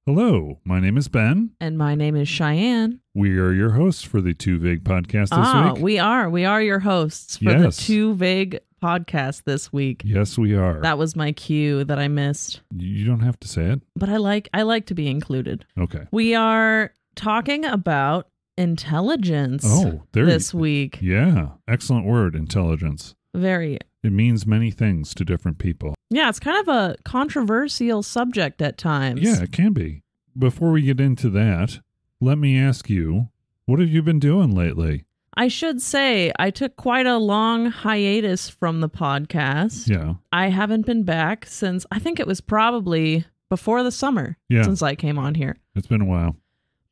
Hello, my name is Ben. And my name is Cheyenne. We are your hosts for the Too Vague podcast this week. We are your hosts for the Too Vague podcast this week. Yes, we are. That was my cue that I missed. You don't have to say it. But I like to be included. Okay. We are talking about intelligence this week. Yeah. Excellent word, intelligence. Very. It means many things to different people. Yeah, it's kind of a controversial subject at times. Yeah, it can be. Before we get into that, let me ask you, what have you been doing lately? I should say I took quite a long hiatus from the podcast. Yeah. I haven't been back since, I think it was probably before the summer since I came on here. It's been a while.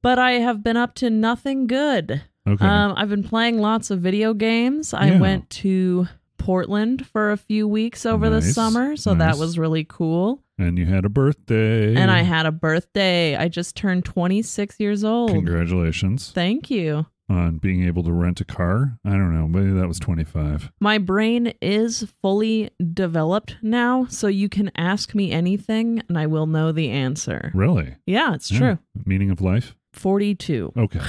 But I have been up to nothing good. Okay. I've been playing lots of video games. I went to Portland for a few weeks over the summer, so that was really cool. And you had a birthday. And I had a birthday. I just turned 26 years old. Congratulations. Thank you. On being able to rent a car? I don't know, maybe that was 25. My brain is fully developed now, so you can ask me anything and I will know the answer. Really? Yeah, it's true. Meaning of life? 42. Okay.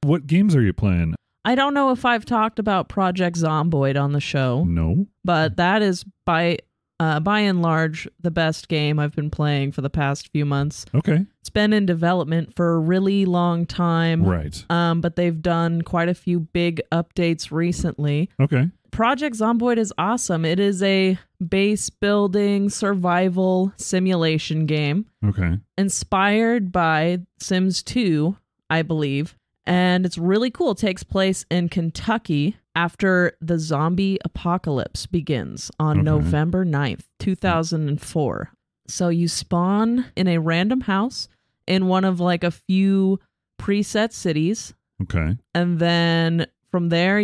What games are you playing? I don't know if I've talked about Project Zomboid on the show. No. But that is by and large the best game I've been playing for the past few months. Okay. It's been in development for a really long time. Right. But they've done quite a few big updates recently. Okay. Project Zomboid is awesome. It is a base building survival simulation game. Okay. Inspired by Sims 2, I believe. And it's really cool. It takes place in Kentucky after the zombie apocalypse begins on November 9th, 2004. So you spawn in a random house in one of like a few preset cities. Okay. And then from there,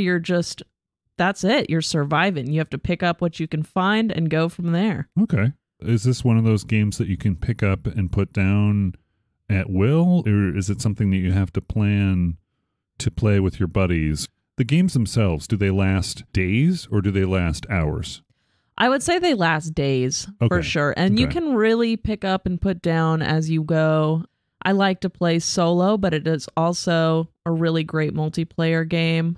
that's it. You're surviving. You have to pick up what you can find and go from there. Okay. Is this one of those games that you can pick up and put down at will, or is it something that you have to plan to play with your buddies? The games themselves, do they last days or do they last hours? I would say they last days for sure. And you can really pick up and put down as you go. I like to play solo, but it is also a really great multiplayer game,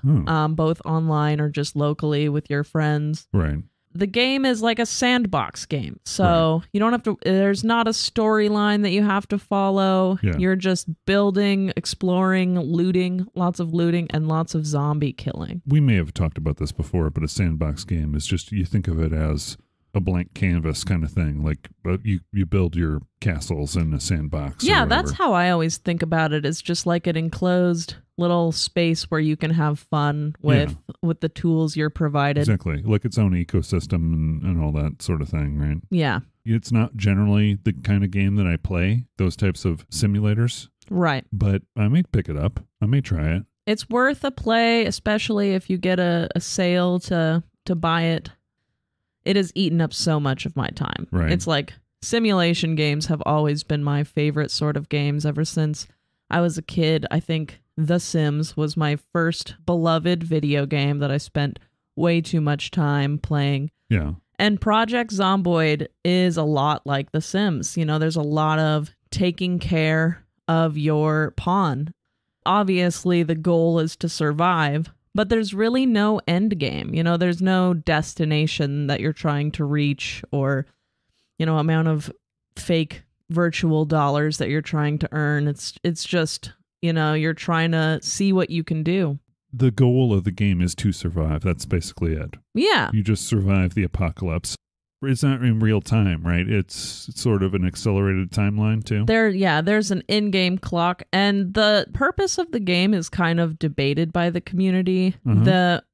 both online or just locally with your friends. Right. The game is like a sandbox game. So you don't have to, there's not a storyline that you have to follow. Yeah. You're just building, exploring, looting, lots of looting, and lots of zombie killing. We may have talked about this before, but a sandbox game is just, you think of it as a blank canvas kind of thing. Like you build your castles in a sandbox. Yeah, that's how I always think about it. It's just like an enclosed little space where you can have fun with the tools you're provided. Exactly. Like its own ecosystem and all that sort of thing, right? Yeah. It's not generally the kind of game that I play, those types of simulators. Right. But I may pick it up. I may try it. It's worth a play, especially if you get a sale to buy it. It has eaten up so much of my time. Right. It's like simulation games have always been my favorite sort of games ever since I was a kid. I think The Sims was my first beloved video game that I spent way too much time playing. Yeah. And Project Zomboid is a lot like The Sims. You know, there's a lot of taking care of your pawn. Obviously, the goal is to survive, but there's really no end game. You know, there's no destination that you're trying to reach or, you know, amount of fake virtual dollars that you're trying to earn. It's just, you know, you're trying to see what you can do. The goal of the game is to survive. That's basically it. Yeah. You just survive the apocalypse. It's not in real time, right? It's sort of an accelerated timeline too. There's an in-game clock, and the purpose of the game is kind of debated by the community.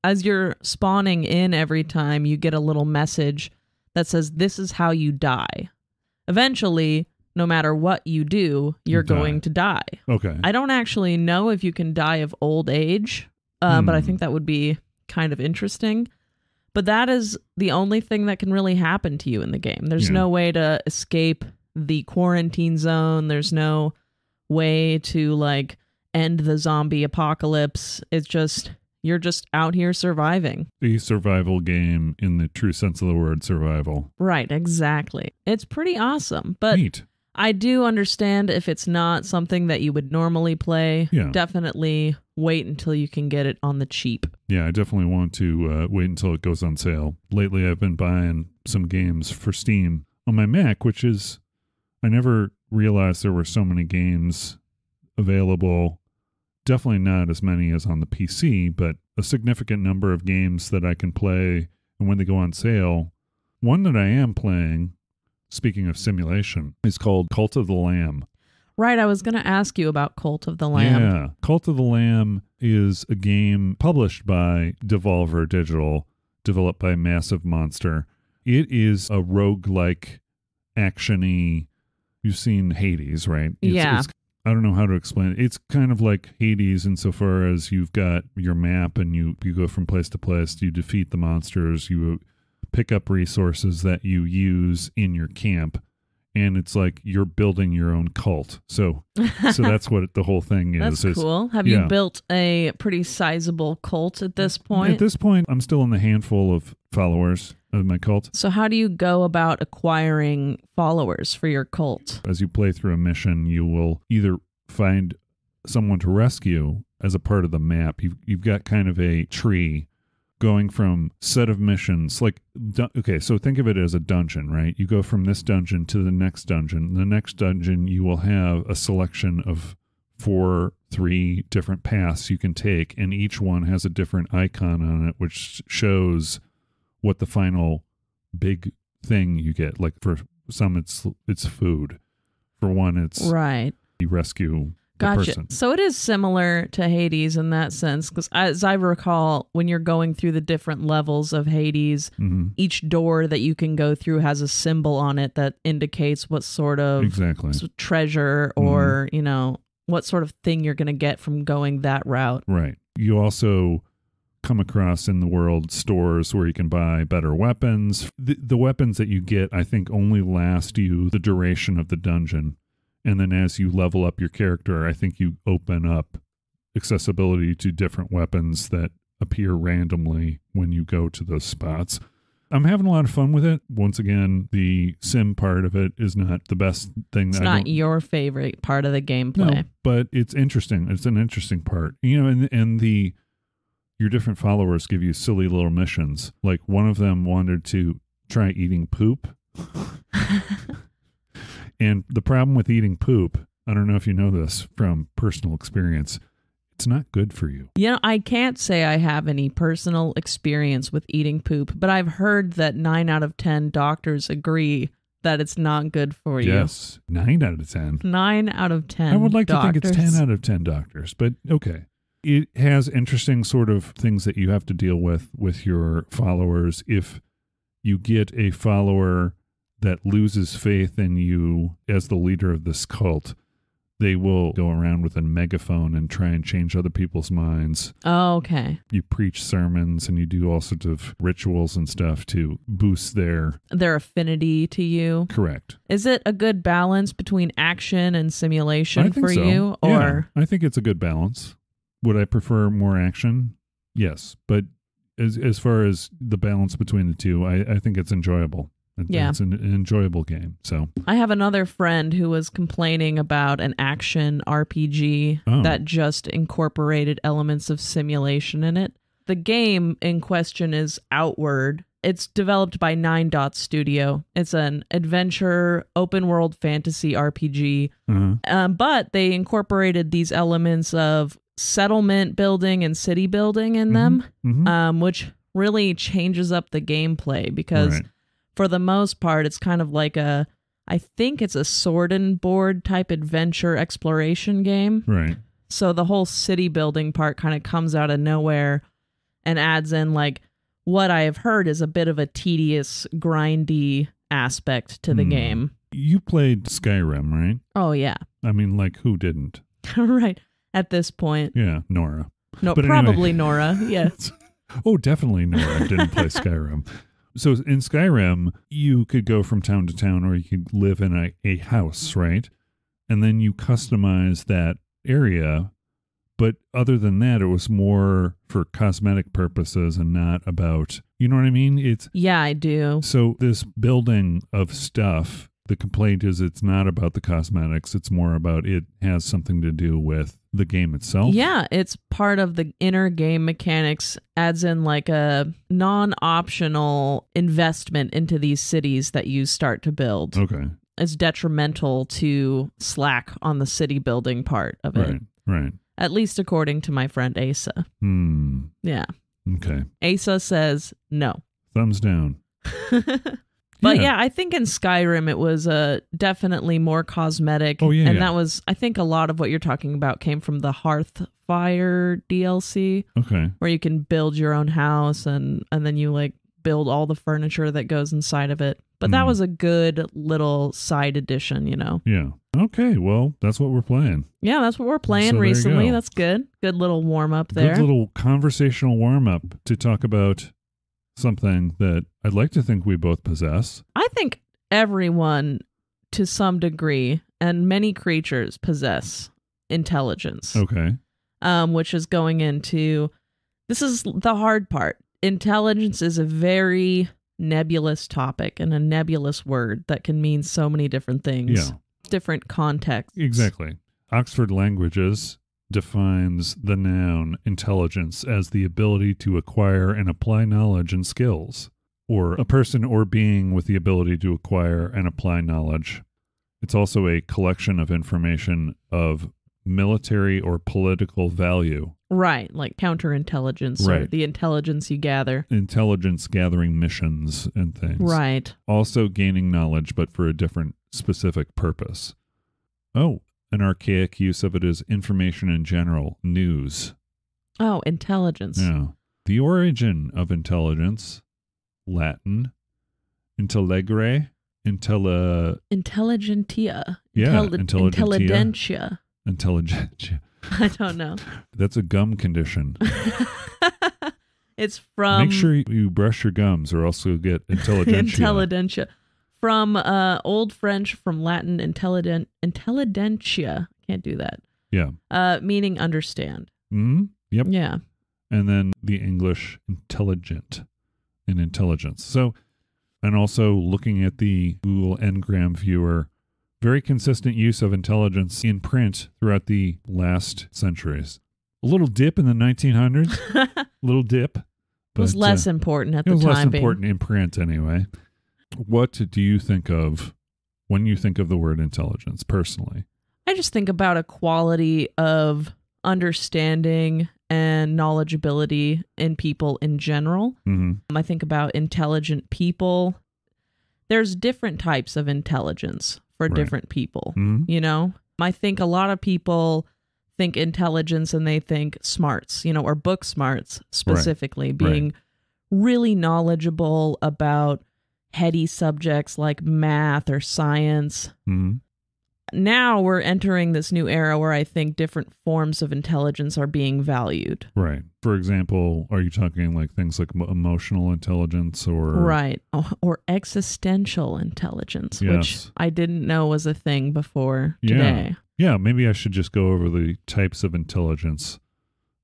As you're spawning in every time, you get a little message that says, this is how you die. Eventually, no matter what you do, you're going to die. Okay. I don't actually know if you can die of old age, but I think that would be kind of interesting. But that is the only thing that can really happen to you in the game. There's no way to escape the quarantine zone. There's no way to like end the zombie apocalypse. It's just, you're just out here surviving. A survival game in the true sense of the word survival. Right, exactly. It's pretty awesome. But neat. I do understand if it's not something that you would normally play. Yeah. Definitely wait until you can get it on the cheap. Yeah, I definitely want to wait until it goes on sale. Lately, I've been buying some games for Steam on my Mac, which is, I never realized there were so many games available. Definitely not as many as on the PC, but a significant number of games that I can play. And when they go on sale, one that I am playing, speaking of simulation, is called Cult of the Lamb. Right, I was going to ask you about Cult of the Lamb. Yeah, Cult of the Lamb is a game published by Devolver Digital, developed by Massive Monster. It is a roguelike, action-y. You've seen Hades, right? Yeah. I don't know how to explain it. It's kind of like Hades insofar as you've got your map and you go from place to place. You defeat the monsters. You pick up resources that you use in your camp. And it's like you're building your own cult. So that's what the whole thing is. That's cool. Have you built a pretty sizable cult at this point? At this point, I'm still in the handful of followers of my cult. So how do you go about acquiring followers for your cult? As you play through a mission, you will either find someone to rescue as a part of the map. You've got kind of a tree going from set of missions. Like, okay, so think of it as a dungeon, right? You go from this dungeon to the next dungeon. The next dungeon, you will have a selection of 3 different paths you can take, and each one has a different icon on it, which shows what the final big thing you get. Like for some, it's food. For one, it's right. You rescue the Gotcha. person. So it is similar to Hades in that sense, because as I recall, when you're going through the different levels of Hades, each door that you can go through has a symbol on it that indicates what sort of treasure or, you know, what sort of thing you're going to get from going that route. Right. You also come across in the world stores where you can buy better weapons. The weapons that you get, I think, only last you the duration of the dungeon. And then as you level up your character, I think you open up accessibility to different weapons that appear randomly when you go to those spots. I'm having a lot of fun with it. Once again, the sim part of it is not the best thing. It's not your favorite part of the gameplay. No, but it's interesting. It's an interesting part. You know, and your different followers give you silly little missions. Like one of them wanted to try eating poop. And the problem with eating poop, I don't know if you know this from personal experience, it's not good for you. You know, I can't say I have any personal experience with eating poop, but I've heard that 9 out of 10 doctors agree that it's not good for you. Yes, 9 out of 10. 9 out of 10 I would like doctors. to think it's 10 out of 10 doctors, but okay. It has interesting sort of things that you have to deal with your followers. If you get a follower that loses faith in you as the leader of this cult, they will go around with a megaphone and try and change other people's minds. Oh, okay. You preach sermons and you do all sorts of rituals and stuff to boost their affinity to you. Correct. Is it a good balance between action and simulation for you? Or yeah, I think it's a good balance. Would I prefer more action? Yes. But as far as the balance between the two, I think it's enjoyable. It's an enjoyable game. So I have another friend who was complaining about an action RPG that just incorporated elements of simulation in it. The game in question is Outward. It's developed by 9 Dot Studio. It's an adventure, open world fantasy RPG. But they incorporated these elements of settlement building and city building in them, which really changes up the gameplay because for the most part, it's kind of like I think it's a sword and board type adventure exploration game. Right. So the whole city building part kind of comes out of nowhere and adds in like what I have heard is a bit of a tedious, grindy aspect to the game. You played Skyrim, right? Oh, yeah. I mean, like, who didn't? Right. At this point. Yeah, Nora. No, but probably anyway. Nora, yes. Oh, definitely Nora didn't play Skyrim. So in Skyrim, you could go from town to town or you could live in a house, right? And then you customize that area. But other than that, it was more for cosmetic purposes and not about, you know what I mean? Yeah, I do. So this building of stuff the complaint is it's not about the cosmetics. It's more about it has something to do with the game itself. Yeah, it's part of the inner game mechanics, adds in like a non-optional investment into these cities that you start to build. Okay. It's detrimental to slack on the city building part of it. Right. At least according to my friend Asa. Yeah. Okay. Asa says no. Thumbs down. But yeah, I think in Skyrim it was definitely more cosmetic. Oh, yeah. And that was, I think a lot of what you're talking about came from the Hearthfire DLC. Okay. Where you can build your own house and then you like build all the furniture that goes inside of it. But that was a good little side addition, you know? Yeah. Okay, well, that's what we're playing. Yeah, that's what we're playing recently. That's good. Good little warm-up there. Good little conversational warm-up to talk about something that I'd like to think we both possess. I think everyone, to some degree, and many creatures possess intelligence. Okay. Which is going into... This is the hard part. Intelligence is a very nebulous topic and a nebulous word that can mean so many different things. Yeah. Different contexts. Exactly. Oxford Languages defines the noun intelligence as the ability to acquire and apply knowledge and skills, or a person or being with the ability to acquire and apply knowledge. It's also a collection of information of military or political value. Right, like counterintelligence or the intelligence you gather. Intelligence gathering missions and things. Right. Also gaining knowledge, but for a different specific purpose. Oh, an archaic use of it is information in general, news. Oh, intelligence. Yeah. The origin of intelligence, Latin, intellegere, intelligentia. Yeah, intelligentia. Intelligentia. I don't know. That's a gum condition. It's from... Make sure you brush your gums or else you'll get intelligentia. Intelligentia. From Old French, from Latin, intelligentia. Can't do that. Yeah. Meaning understand. Mm-hmm. Yep. Yeah. And then the English intelligent and intelligence. So, and also looking at the Google Ngram viewer, very consistent use of intelligence in print throughout the last centuries. A little dip in the 1900s. Little dip. It was less important at the time. It was less important in print anyway. What do you think of when you think of the word intelligence, personally? I just think about a quality of understanding and knowledgeability in people in general. Mm-hmm. I think about intelligent people. There's different types of intelligence for different people, you know? I think a lot of people think intelligence and they think smarts, you know, or book smarts specifically, being really knowledgeable about heady subjects like math or science. Mm-hmm. Now we're entering this new era where I think different forms of intelligence are being valued. Right. For example, are you talking like things like emotional intelligence or... Right. Or existential intelligence, which I didn't know was a thing before today. Yeah, maybe I should just go over the types of intelligence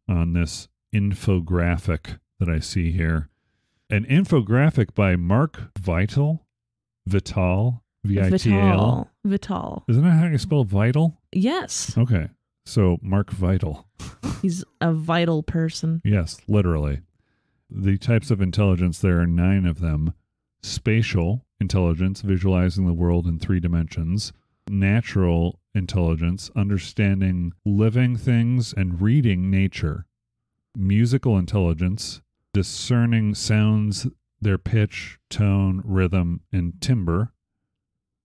on this infographic that I see here. An infographic by Mark Vital. Vital. Vital. Isn't that how you spell vital? Yes. Okay. So Mark Vital. He's a vital person. Yes, literally. The types of intelligence, there are 9 of them. Spatial intelligence, visualizing the world in 3 dimensions. Natural intelligence, understanding living things and reading nature. Musical intelligence, discerning sounds, their pitch, tone, rhythm, and timbre.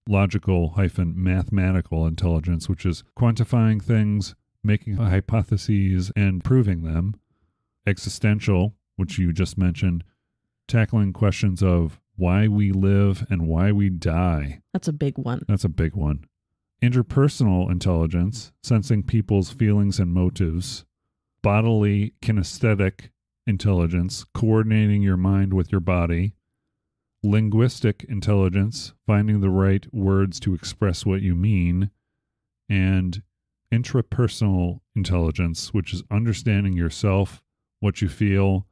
Logical-mathematical intelligence, which is quantifying things, making hypotheses, and proving them. Existential, which you just mentioned, tackling questions of why we live and why we die. That's a big one. That's a big one. Interpersonal intelligence, sensing people's feelings and motives. Bodily kinesthetic intelligence, coordinating your mind with your body. Linguistic intelligence, finding the right words to express what you mean. And intrapersonal intelligence, which is understanding yourself, what you feel,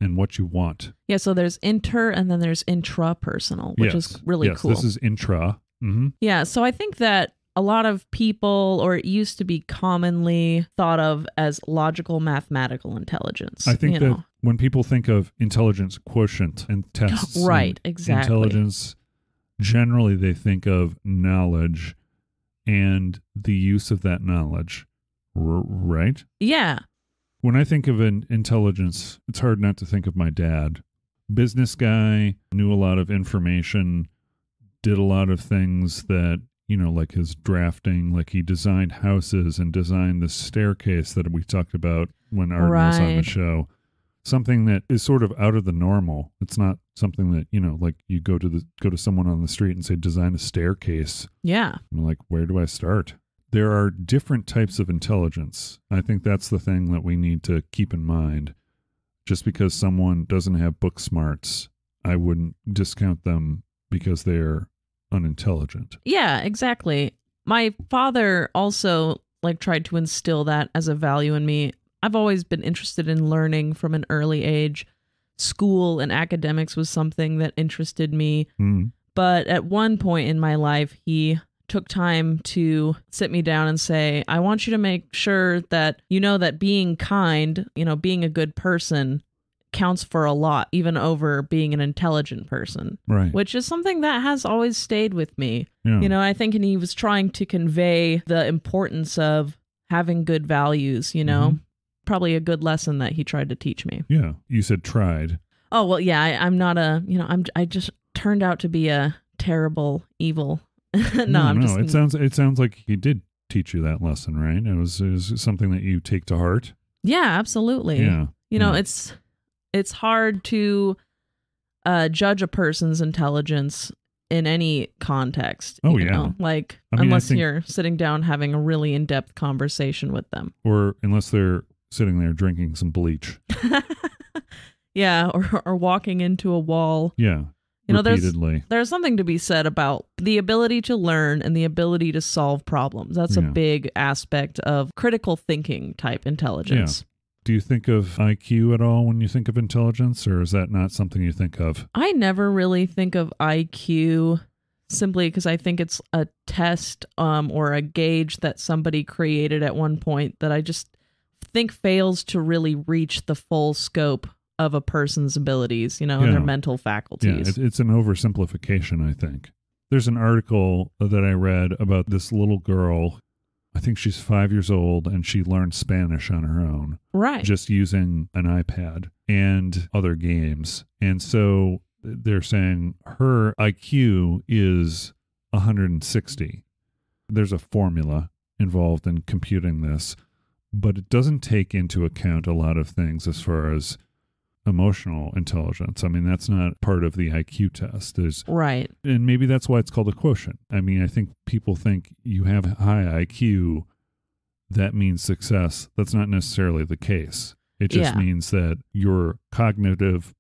and what you want. Yeah, so there's inter and then there's intrapersonal, which is really cool. Yes, this is intra. Mm-hmm. Yeah, so I think that a lot of people, or it used to be commonly thought of as logical mathematical intelligence. I think that when people think of intelligence quotient and tests, right, and exactly. intelligence, generally they think of knowledge and the use of that knowledge, right? Yeah. When I think of an intelligence, it's hard not to think of my dad. Business guy, knew a lot of information, did a lot of things that, like his drafting, like he designed houses and designed the staircase that we talked about when Arden was on the show. Something that is sort of out of the normal. It's not something that, like you go to someone on the street and say, design a staircase. Yeah. I'm like, where do I start? There are different types of intelligence. I think that's the thing that we need to keep in mind. Just because someone doesn't have book smarts, I wouldn't discount them because they're unintelligent. Yeah, exactly. My father also tried to instill that as a value in me. I've always been interested in learning from an early age. School and academics was something that interested me. But at one point in my life, he took time to sit me down and say, I want you to make sure that that being kind, being a good person counts for a lot, even over being an intelligent person. Right. Which is something that has always stayed with me. Yeah. I think he was trying to convey the importance of having good values, Probably a good lesson that he tried to teach me. Yeah. You said tried. Oh, well, yeah, I'm not I just turned out to be a terrible, evil. No. It sounds like he did teach you that lesson, right? It was something that you take to heart. Yeah, absolutely. Yeah. It's hard to judge a person's intelligence in any context. Unless you're sitting down having a really in-depth conversation with them. Or unless they're sitting there drinking some bleach. Yeah, or walking into a wall. Yeah. Repeatedly. There's something to be said about the ability to learn and the ability to solve problems. That's a big aspect of critical thinking type intelligence. Yeah. Do you think of IQ at all when you think of intelligence, or is that not something you think of? I never really think of IQ simply because I think it's a test or a gauge that somebody created at one point that I just think fails to really reach the full scope of a person's abilities, and their mental faculties. Yeah, it's an oversimplification, I think. There's an article that I read about this little girl. I think she's 5 years old, and she learned Spanish on her own. Right. Just using an iPad and other games. And so they're saying her IQ is 160. There's a formula involved in computing this, but it doesn't take into account a lot of things as far as emotional intelligence. I mean, that's not part of the IQ test. Right. And maybe that's why it's called a quotient. I mean, I think people think you have high IQ, that means success. That's not necessarily the case. It just means that your cognitive,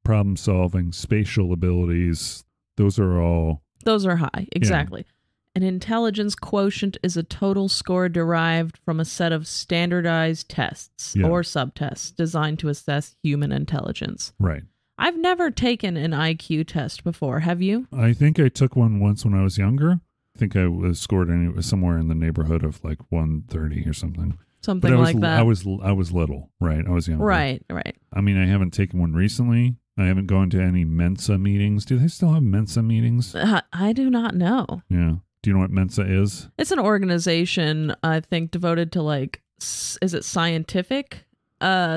problem solving, spatial abilities, those are high. Exactly. Yeah. An intelligence quotient is a total score derived from a set of standardized tests or subtests designed to assess human intelligence. Right. I've never taken an IQ test before. Have you? I think I took one once when I was younger. I think I was scored somewhere in the neighborhood of like 130 or something. Something like that. I was little, right? I was younger. Right. I mean, I haven't taken one recently. I haven't gone to any Mensa meetings. Do they still have Mensa meetings? I do not know. Yeah. Do you know what Mensa is? It's an organization, I think, devoted to is it scientific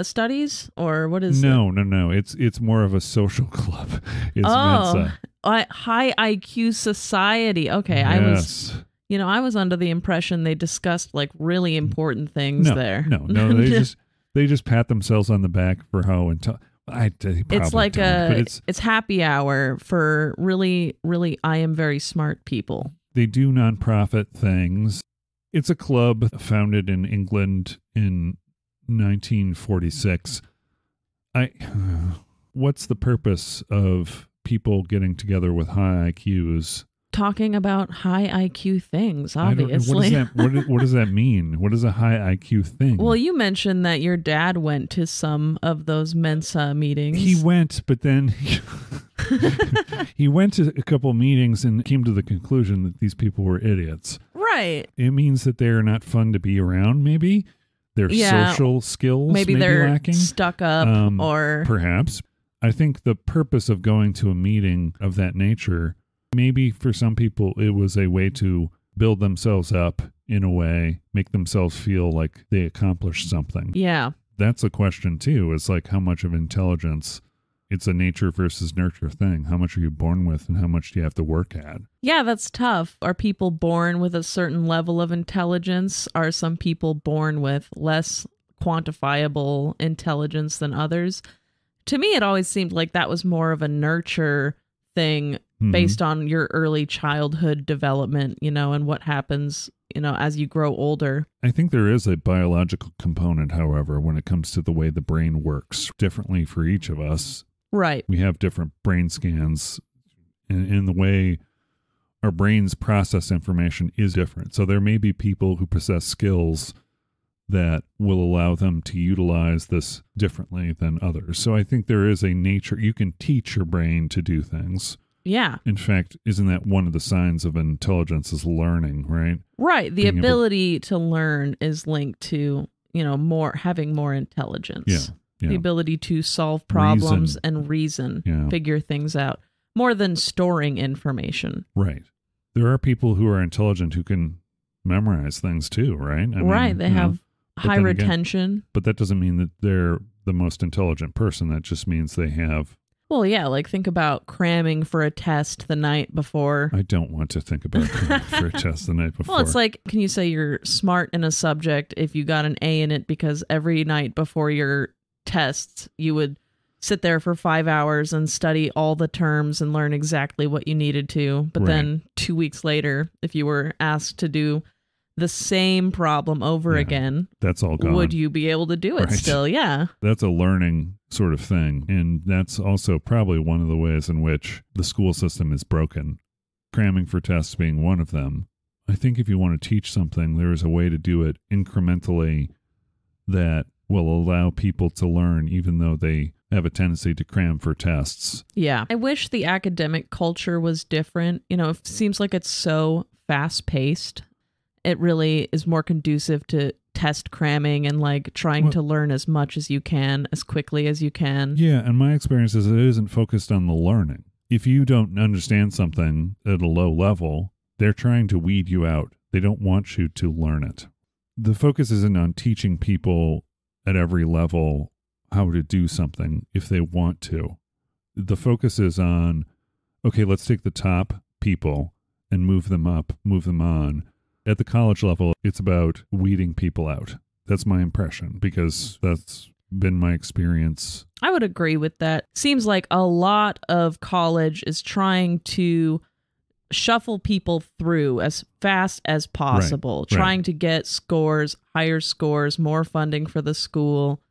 studies or what is it? No. It's more of a social club. It's Mensa. High IQ society. Okay, yes. I was under the impression they discussed really important things there. No. They just pat themselves on the back for how it's like it's happy hour for really, really I am very smart people. They do nonprofit things. It's a club founded in England in 1946. What's the purpose of people getting together with high IQs talking about high IQ things, obviously. What does that mean? What is a high IQ thing? Well, you mentioned that your dad went to some of those Mensa meetings. He went, but then he went to a couple meetings and came to the conclusion that these people were idiots. Right. It means that they're not fun to be around, maybe. Their social skills maybe they're lacking. Stuck up or... Perhaps. I think the purpose of going to a meeting of that nature, maybe for some people it was a way to build themselves up in a way, make themselves feel like they accomplished something. Yeah. That's a question too. It's like how much of intelligence, it's a nature versus nurture thing. How much are you born with and how much do you have to work at? Yeah, that's tough. Are people born with a certain level of intelligence? Are some people born with less quantifiable intelligence than others? To me, it always seemed like that was more of a nurture thing based on your early childhood development, and what happens, as you grow older. I think there is a biological component, however, when it comes to the way the brain works differently for each of us. Right. We have different brain scans, and in the way our brains process information is different. So there may be people who possess skills that will allow them to utilize this differently than others. So I think there is a nature. You can teach your brain to do things. Yeah. In fact, isn't that one of the signs of intelligence is learning, right? Right. The ability to learn is linked to, having more intelligence. Yeah. The ability to solve problems and reason, figure things out, more than storing information. Right. There are people who are intelligent who can memorize things too, right? They have high retention. Again, but that doesn't mean that they're the most intelligent person. That just means they have... Well, yeah, like think about cramming for a test the night before. I don't want to think about cramming for a test the night before. Well, it's like, can you say you're smart in a subject if you got an A in it because every night before your tests, you would sit there for 5 hours and study all the terms and learn exactly what you needed to. But then 2 weeks later, if you were asked to do the same problem over again, that's all gone. Would you be able to do it still? Yeah. That's a learning sort of thing. And that's also probably one of the ways in which the school system is broken. Cramming for tests being one of them. I think if you want to teach something, there is a way to do it incrementally that will allow people to learn even though they have a tendency to cram for tests. Yeah. I wish the academic culture was different. It seems like it's so fast-paced. It really is more conducive to test cramming and like trying to learn as much as you can, as quickly as you can. Yeah, and my experience is it isn't focused on the learning. If you don't understand something at a low level, they're trying to weed you out. They don't want you to learn it. The focus isn't on teaching people at every level how to do something if they want to. The focus is on, okay, let's take the top people and move them up, move them on. At the college level, it's about weeding people out. That's my impression because that's been my experience. I would agree with that. Seems like a lot of college is trying to shuffle people through as fast as possible, trying to get scores, higher scores, more funding for the school.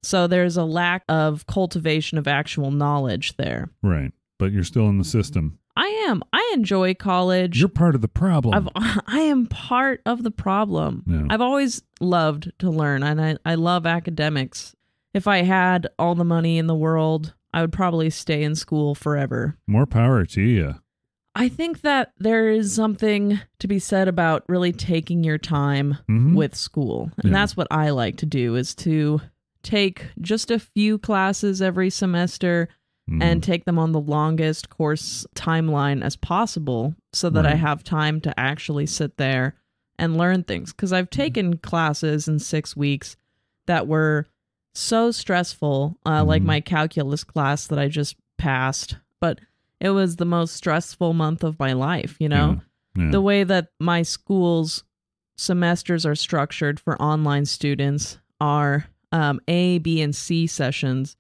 So there's a lack of cultivation of actual knowledge there. Right. But you're still in the system. I am. I enjoy college. You're part of the problem. I am part of the problem. Yeah. I've always loved to learn, and I love academics. If I had all the money in the world, I would probably stay in school forever. More power to you. I think that there is something to be said about really taking your time with school. And that's what I like to do, is to take just a few classes every semester and take them on the longest course timeline as possible so that I have time to actually sit there and learn things. Because I've taken classes in 6 weeks that were so stressful, like my calculus class that I just passed. But it was the most stressful month of my life, Yeah. The way that my school's semesters are structured for online students are A, B, and C sessions.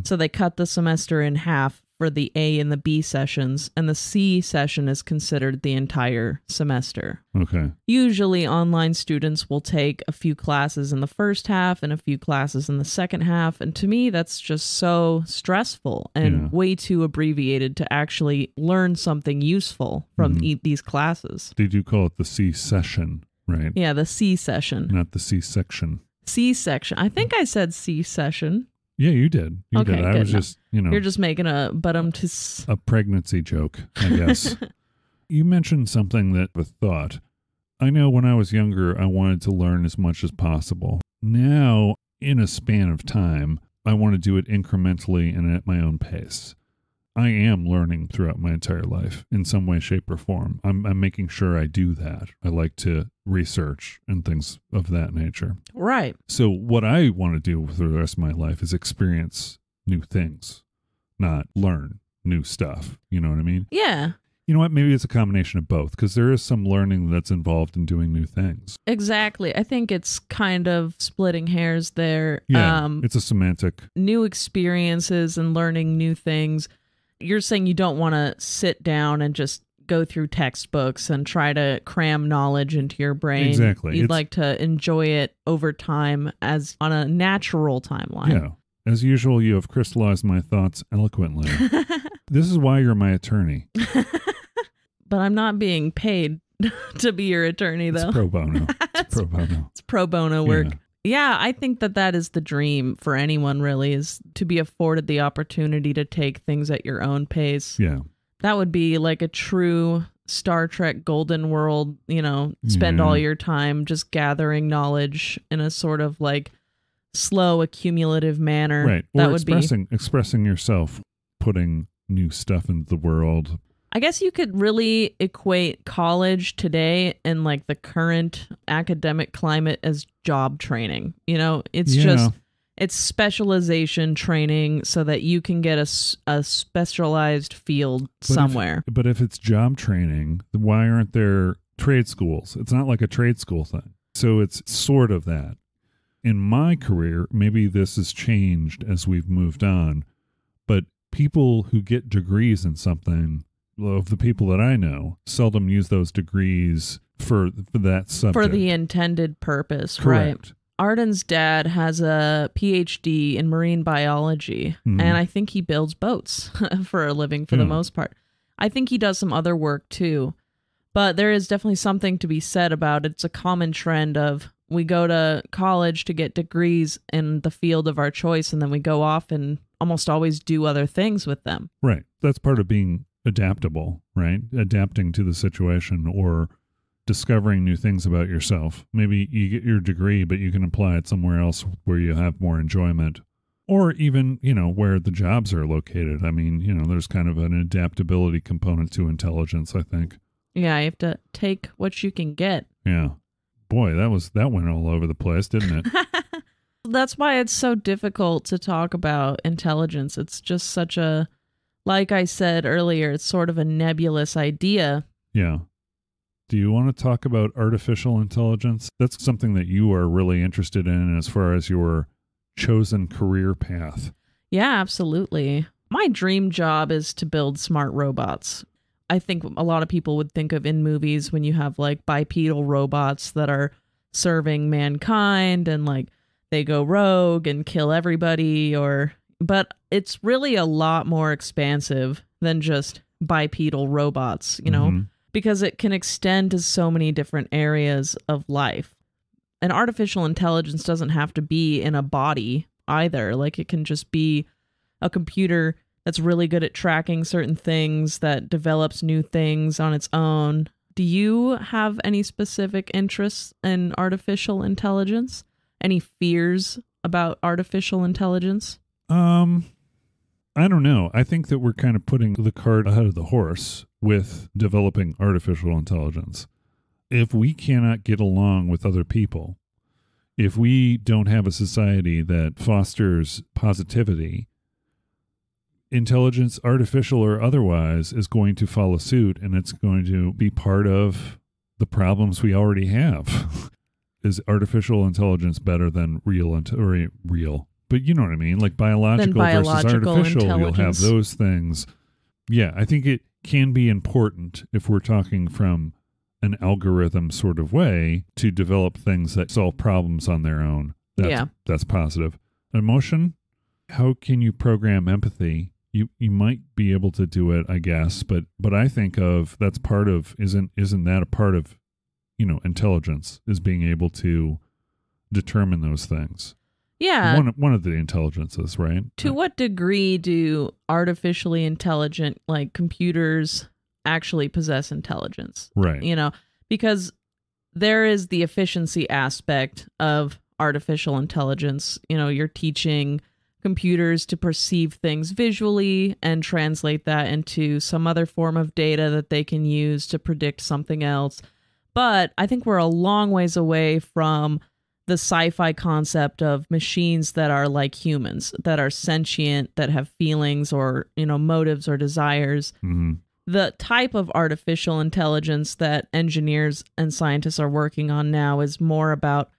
So they cut the semester in half for the A and the B sessions, and the C session is considered the entire semester. Okay. Usually online students will take a few classes in the first half and a few classes in the second half, and to me that's just so stressful and way too abbreviated to actually learn something useful from these classes. They do call it the C session, right? Yeah, the C session. Not the C section. C section. I think I said C session. Yeah, you did. You okay, did. I was just, You're just making a pregnancy joke, I guess. You mentioned something that with thought. I know when I was younger, I wanted to learn as much as possible. Now, in a span of time, I want to do it incrementally and at my own pace. I am learning throughout my entire life in some way, shape, or form. I'm making sure I do that. I like to research and things of that nature. Right. So what I want to do for the rest of my life is experience new things, not learn new stuff. You know what I mean? Yeah. You know what? Maybe it's a combination of both, because there is some learning that's involved in doing new things. Exactly. I think it's kind of splitting hairs there. Yeah, it's a semantic. New experiences and learning new things. You're saying you don't want to sit down and just go through textbooks and try to cram knowledge into your brain. Exactly. You'd like to enjoy it over time as on a natural timeline. Yeah. As usual, you have crystallized my thoughts eloquently. This is why you're my attorney. But I'm not being paid to be your attorney, though. It's pro bono. It's pro bono. It's pro bono work. Yeah. Yeah, I think that is the dream for anyone, really, is to be afforded the opportunity to take things at your own pace. Yeah. That would be like a true Star Trek golden world, spend all your time just gathering knowledge in a sort of like slow accumulative manner. Right. That Or would expressing yourself, putting new stuff into the world. I guess you could really equate college today and like the current academic climate as job training. It's just, it's specialization training so that you can get a specialized field somewhere. But if it's job training, why aren't there trade schools? It's not like a trade school thing. So it's sort of that. In my career, maybe this has changed as we've moved on, but people who get degrees in something, of the people that I know, seldom use those degrees for that subject. For the intended purpose, Correct. Right. Arden's dad has a PhD in marine biology, and I think he builds boats for a living for the most part. I think he does some other work too, but there is definitely something to be said about it. It's a common trend of we go to college to get degrees in the field of our choice, and then we go off and almost always do other things with them. Right. That's part of being adaptable, right? Adapting to the situation or discovering new things about yourself. Maybe you get your degree, but you can apply it somewhere else where you have more enjoyment, or even, where the jobs are located. I mean, there's kind of an adaptability component to intelligence, I think. Yeah, you have to take what you can get. Yeah. Boy, that went all over the place, didn't it? That's why it's so difficult to talk about intelligence. It's just such a, like I said earlier, it's sort of a nebulous idea. Yeah. Do you want to talk about artificial intelligence? That's something that you are really interested in as far as your chosen career path. Yeah, absolutely. My dream job is to build smart robots. I think a lot of people would think of in movies when you have like bipedal robots that are serving mankind and like they go rogue and kill everybody, but it's really a lot more expansive than just bipedal robots, because it can extend to so many different areas of life. And artificial intelligence doesn't have to be in a body either. Like it can just be a computer that's really good at tracking certain things, that develops new things on its own. Do you have any specific interests in artificial intelligence? Any fears about artificial intelligence? I don't know. I think that we're kind of putting the cart ahead of the horse with developing artificial intelligence. If we cannot get along with other people, if we don't have a society that fosters positivity, intelligence, artificial or otherwise, is going to follow suit, and it's going to be part of the problems we already have. Is artificial intelligence better than real? But you know what I mean? Like biological versus artificial, you'll have those things. Yeah, I think it can be important if we're talking from an algorithm sort of way to develop things that solve problems on their own. That's positive. Emotion, how can you program empathy? You might be able to do it, I guess, but I think of that's part of isn't that a part of, intelligence, is being able to determine those things. Yeah. One of the intelligences, right? To what degree do artificially intelligent like computers actually possess intelligence? Right. Because there is the efficiency aspect of artificial intelligence. You're teaching computers to perceive things visually and translate that into some other form of data that they can use to predict something else. But I think we're a long ways away from the sci-fi concept of machines that are like humans, that are sentient, that have feelings or, motives or desires. Mm-hmm. The type of artificial intelligence that engineers and scientists are working on now is more about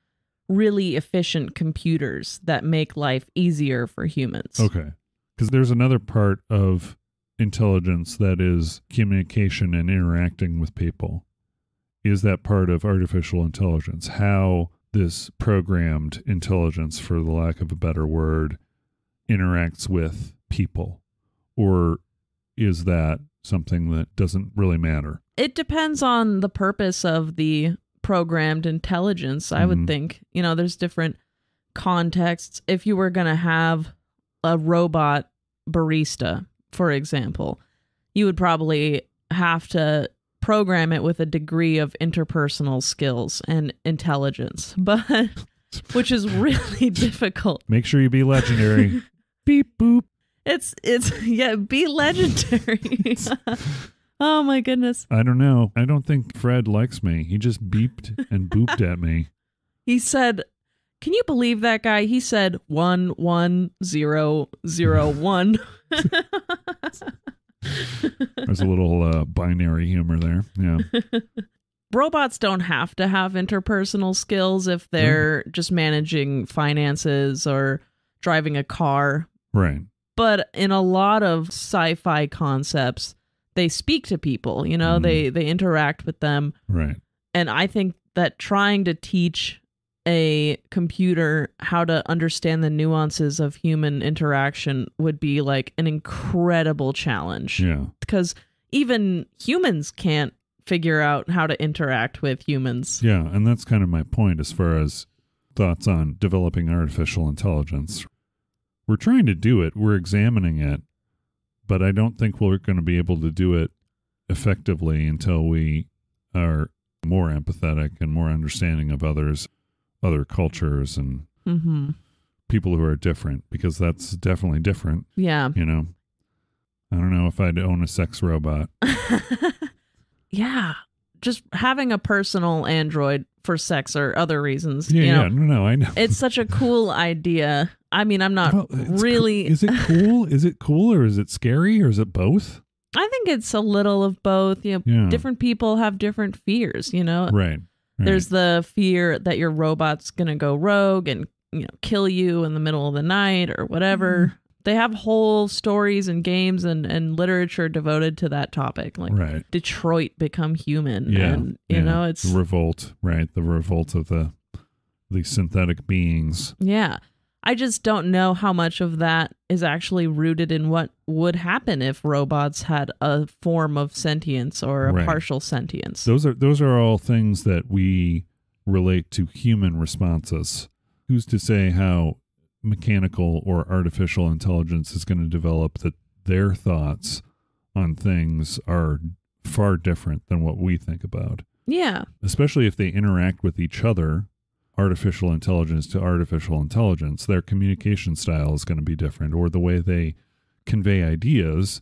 really efficient computers that make life easier for humans. Okay. Because there's another part of intelligence that is communication and interacting with people. Is that part of artificial intelligence? How this programmed intelligence, for the lack of a better word, interacts with people? Or is that something that doesn't really matter? It depends on the purpose of the programmed intelligence, I would think. There's different contexts. If you were going to have a robot barista, for example, you would probably have to program it with a degree of interpersonal skills and intelligence, but which is really difficult. Make sure you be legendary. Beep boop. It's be legendary. Oh my goodness. I don't know. I don't think Fred likes me. He just beeped and booped at me. He said, can you believe that guy? He said 11001. There's a little binary humor there. Yeah. Robots don't have to have interpersonal skills if they're just managing finances or driving a car. Right. But in a lot of sci-fi concepts, they speak to people, they interact with them. Right. And I think that trying to teach a computer how to understand the nuances of human interaction would be like an incredible challenge. Yeah. Because even humans can't figure out how to interact with humans. Yeah. And that's kind of my point as far as thoughts on developing artificial intelligence. We're trying to do it. We're examining it. But I don't think we're going to be able to do it effectively until we are more empathetic and more understanding of other cultures and people who are different, because that's definitely different. Yeah. I don't know if I'd own a sex robot. Yeah. Just having a personal android for sex or other reasons. No, I know. It's such a cool idea. I mean, I'm not really... Is it cool? Is it cool or is it scary or is it both? I think it's a little of both. Different people have different fears, Right. There's the fear that your robot's going to go rogue and, kill you in the middle of the night or whatever. They have whole stories and games and literature devoted to that topic. Like Detroit Become Human. Yeah. And, it's... The revolt, right? The revolt of the synthetic beings. Yeah. I just don't know how much of that is actually rooted in what would happen if robots had a form of sentience or a partial sentience. Those are all things that we relate to human responses. Who's to say how mechanical or artificial intelligence is going to develop that their thoughts on things are far different than what we think about? Yeah. Especially if they interact with each other. Artificial intelligence to artificial intelligence, their communication style is going to be different, or the way they convey ideas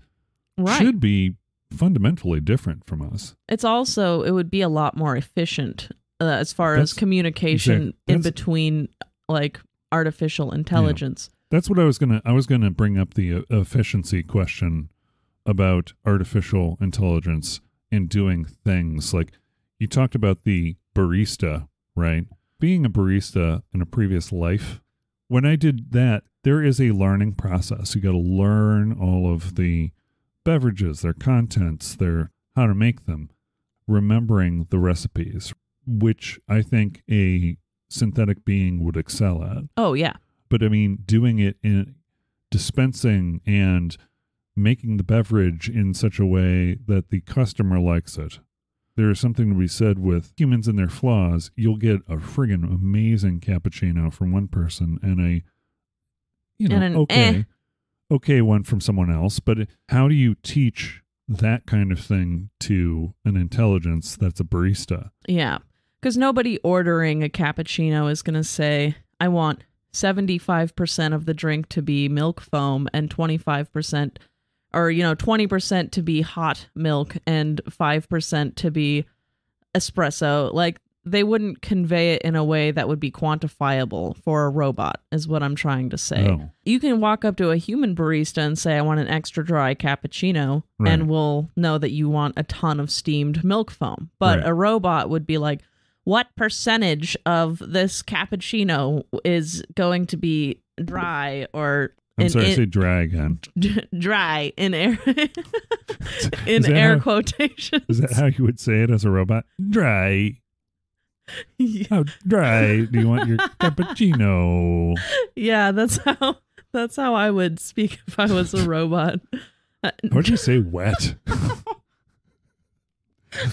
should be fundamentally different from us. It would be a lot more efficient as far as communication in between like artificial intelligence. Yeah. That's what I was going to bring up, the efficiency question about artificial intelligence in doing things. Like you talked about the barista, right? Being a barista in a previous life, when I did that, there is a learning process. You got to learn all of the beverages, their contents, their how to make them, remembering the recipes, which I think a synthetic being would excel at. Oh, yeah. But I mean, doing it in dispensing and making the beverage in such a way that the customer likes it. There is something to be said with humans and their flaws. You'll get a friggin' amazing cappuccino from one person and a, okay one from someone else. But how do you teach that kind of thing to an intelligence that's a barista? Yeah, because nobody ordering a cappuccino is going to say, I want 75% of the drink to be milk foam and 25%, or 20% to be hot milk and 5% to be espresso. Like, they wouldn't convey it in a way that would be quantifiable for a robot, is what I'm trying to say. Oh. You can walk up to a human barista and say, I want an extra dry cappuccino, Right. and we'll know that you want a ton of steamed milk foam. But Right. a robot would be like, what percentage of this cappuccino is going to be dry or... I'm sorry, say dry again. Dry in air How, quotations. is that how you would say it as a robot? Dry. Yeah. How dry do you want your cappuccino? Yeah, that's how I would speak if I was a robot. How would you say wet?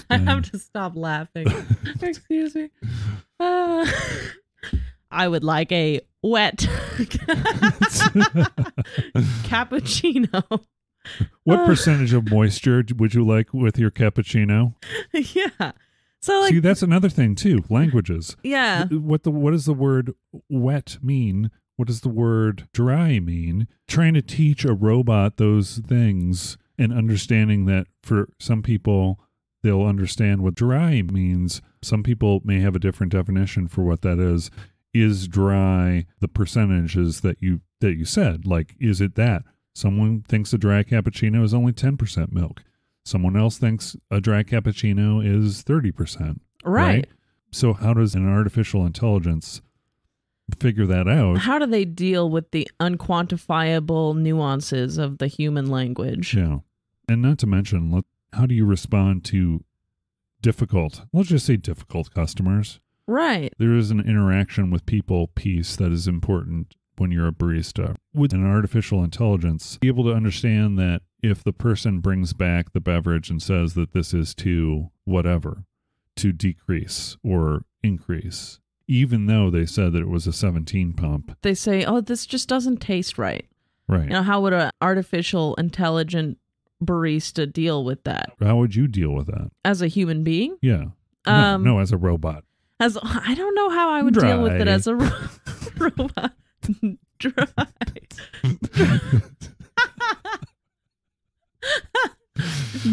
I have to stop laughing. Excuse me. I would like a wet cappuccino. What percentage of moisture would you like with your cappuccino? Yeah. So like, see, that's another thing too. Languages. yeah. What does the word wet mean? What does the word dry mean? Trying to teach a robot those things and understanding that for some people they'll understand what dry means. Some people may have a different definition for what that is. Is dry the percentages that you said? Like, is it that? Someone thinks a dry cappuccino is only 10% milk. Someone else thinks a dry cappuccino is 30%. Right. So how does an artificial intelligence figure that out? How do they deal with the unquantifiable nuances of the human language? Yeah. And not to mention, how do you respond to let's just say difficult customers? Right. There is an interaction with people piece that is important when you're a barista. With an artificial intelligence, be able to understand that if the person brings back the beverage and says that this is to whatever, to decrease or increase, even though they said that it was a 17 pump. They say, oh, this just doesn't taste right. Right. How would an artificial intelligent barista deal with that? How would you deal with that? As a human being? Yeah. No, as a robot. I don't know how I would deal with it as a robot. Dry.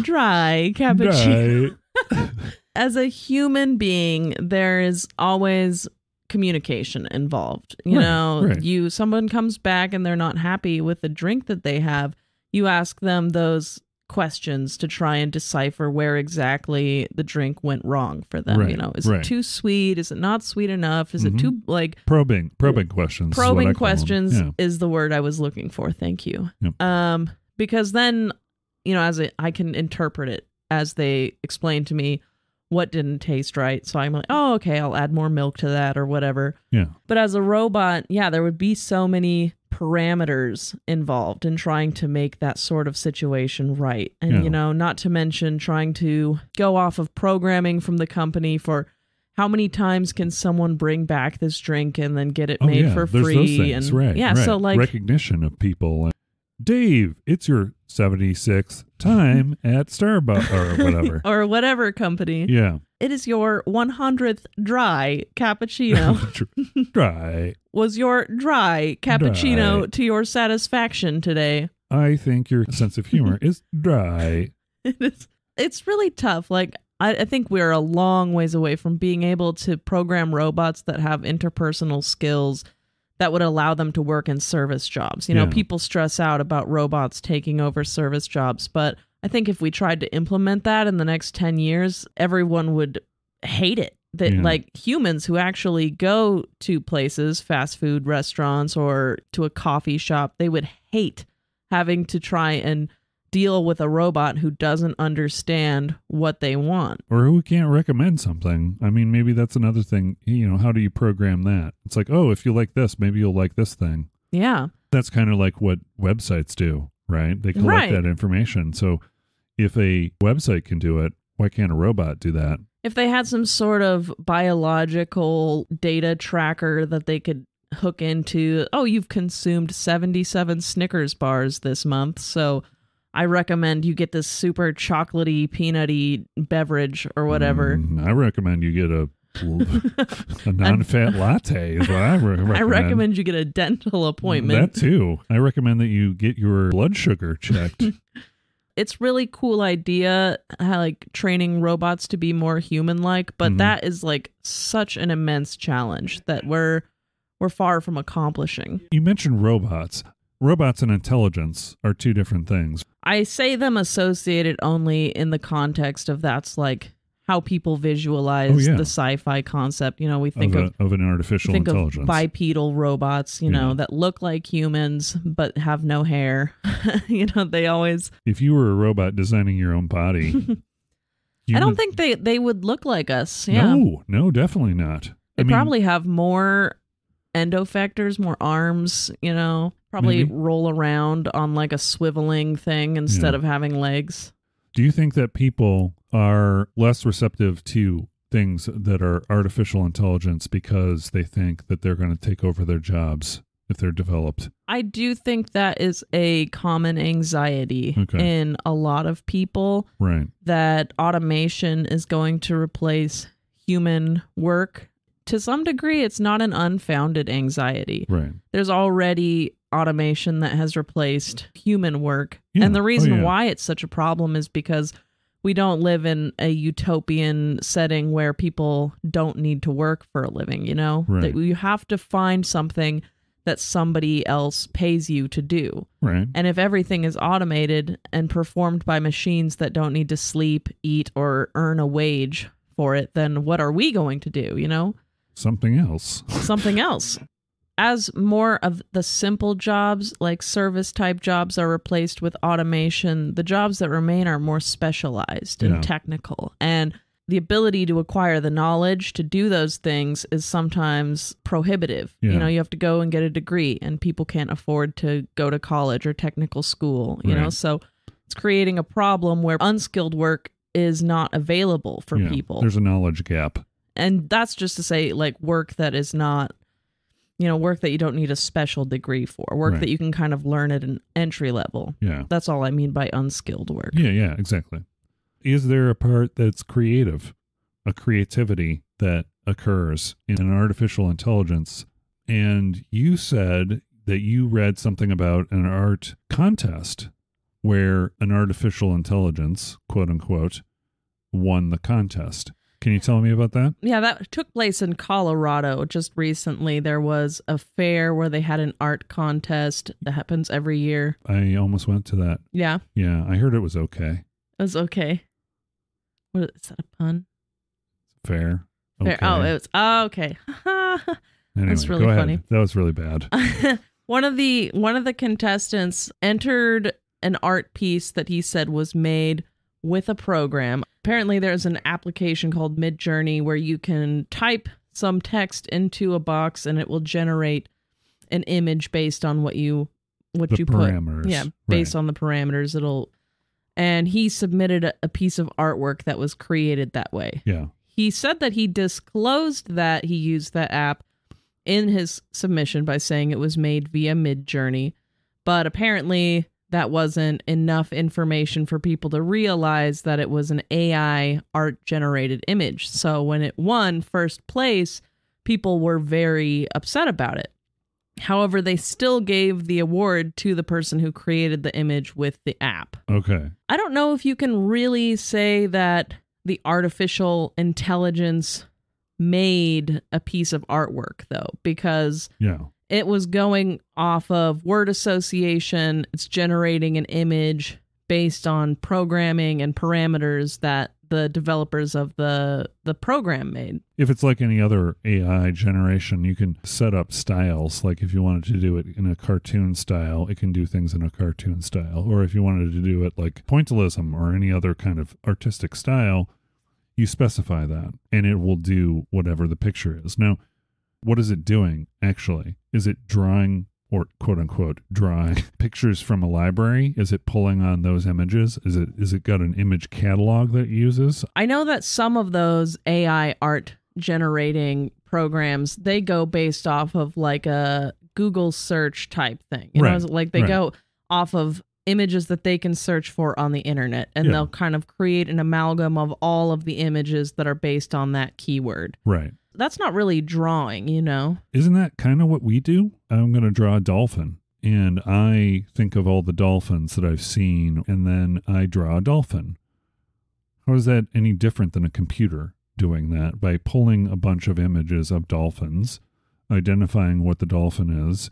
Dry cappuccino. Dry. As a human being, there is always communication involved. Right. Someone comes back and they're not happy with the drink that they have. You ask them those questions to try and decipher where exactly the drink went wrong for them. Right, Is it too sweet? Is it not sweet enough? Is it too probing questions? Probing questions is the word I was looking for. Thank you. Yep. Because then, I can interpret it as they explain to me what didn't taste right. So I'm like, oh, okay, I'll add more milk to that or whatever. Yeah. But as a robot, there would be so many parameters involved in trying to make that sort of situation right. And, not to mention trying to go off of programming from the company for how many times can someone bring back this drink and then get it made for There's free. Those things, and right, yeah, right. so like recognition of people. Dave, it's your 76th time at Starbucks or whatever. or whatever company. Yeah. It is your 100th dry cappuccino. Dry. Was your dry cappuccino Dry. to your satisfaction today? I think your sense of humor is dry. It's really tough. Like, I think we're a long ways away from being able to program robots that have interpersonal skills that would allow them to work in service jobs. People stress out about robots taking over service jobs, but I think if we tried to implement that in the next 10 years, everyone would hate it. That like humans who actually go to places, fast food restaurants or to a coffee shop, they would hate having to try and deal with a robot who doesn't understand what they want. Or who can't recommend something. I mean, maybe that's another thing. How do you program that? It's like, oh, if you like this, maybe you'll like this thing. Yeah. That's kind of like what websites do, right? They collect that information. So if a website can do it, why can't a robot do that? If they had some sort of biological data tracker that they could hook into, oh, you've consumed 77 Snickers bars this month, so I recommend you get this super chocolatey, peanutty beverage or whatever. I recommend you get a non-fat latte is what I recommend. I recommend you get a dental appointment. That too. I recommend that you get your blood sugar checked. It's really cool idea, like training robots to be more human-like, but that is like such an immense challenge that we're far from accomplishing. You mentioned robots. Robots and intelligence are two different things. I say them associated only in the context of that's like how people visualize the sci-fi concept. We think of an artificial intelligence. Of bipedal robots, that look like humans but have no hair. They always. If you were a robot designing your own body, I don't think they would look like us. Yeah. No, definitely not. They probably have more endofectors, more arms. Probably roll around on like a swiveling thing instead of having legs. Do you think that people are less receptive to things that are artificial intelligence because they think that they're going to take over their jobs if they're developed? I do think that is a common anxiety in a lot of people. Right. That automation is going to replace human work. To some degree, it's not an unfounded anxiety. Right. There's already automation that has replaced human work. Yeah. And the reason why it's such a problem is because we don't live in a utopian setting where people don't need to work for a living, Right. That you have to find something that somebody else pays you to do. Right. And if everything is automated and performed by machines that don't need to sleep, eat, or earn a wage for it, then what are we going to do, Something else. Something else. As more of the simple jobs, like service type jobs, are replaced with automation, the jobs that remain are more specialized and technical. And the ability to acquire the knowledge to do those things is sometimes prohibitive. Yeah. You have to go and get a degree, and people can't afford to go to college or technical school, So it's creating a problem where unskilled work is not available for people. There's a knowledge gap. And that's just to say, like, work that is not, work that you don't need a special degree for, work that you can kind of learn at an entry level. Yeah. That's all I mean by unskilled work. Yeah, exactly. Is there a part that's creative, a creativity that occurs in an artificial intelligence? And you said that you read something about an art contest where an artificial intelligence, quote unquote, won the contest. Can you tell me about that? Yeah, that took place in Colorado just recently. There was a fair where they had an art contest that happens every year. I almost went to that. Yeah. Yeah, I heard it was okay. It was okay. What is that, a pun? Fair. Okay. Oh, it was okay. Anyway, that's really funny. That was really bad. One of the contestants entered an art piece that he said was made with a program. Apparently there's an application called Midjourney where you can type some text into a box and it will generate an image based on what you parameters. Put. Yeah, based on the parameters and he submitted a piece of artwork that was created that way. Yeah. He said that he disclosed that he used that app in his submission by saying it was made via Midjourney, but apparently that wasn't enough information for people to realize that it was an AI art-generated image. So when it won first place, people were very upset about it. However, they still gave the award to the person who created the image with the app. Okay. I don't know if you can really say that the artificial intelligence made a piece of artwork, though, because it was going off of word association. It's generating an image based on programming and parameters that the developers of the program made. If it's like any other AI generation, you can set up styles. Like if you wanted to do it in a cartoon style, it can do things in a cartoon style. Or if you wanted to do it like pointillism or any other kind of artistic style, you specify that and it will do whatever the picture is. Now, what is it doing actually? Is it drawing or quote unquote drawing pictures from a library? Is it pulling on those images? Is it got an image catalog that it uses? I know that some of those AI art generating programs, they go based off of like a Google search type thing. You know, like they go off of images that they can search for on the internet, and they'll kind of create an amalgam of all of the images that are based on that keyword. Right. That's not really drawing, you know? Isn't that kind of what we do? I'm going to draw a dolphin, and I think of all the dolphins that I've seen, and then I draw a dolphin. How is that any different than a computer doing that? By pulling a bunch of images of dolphins, identifying what the dolphin is,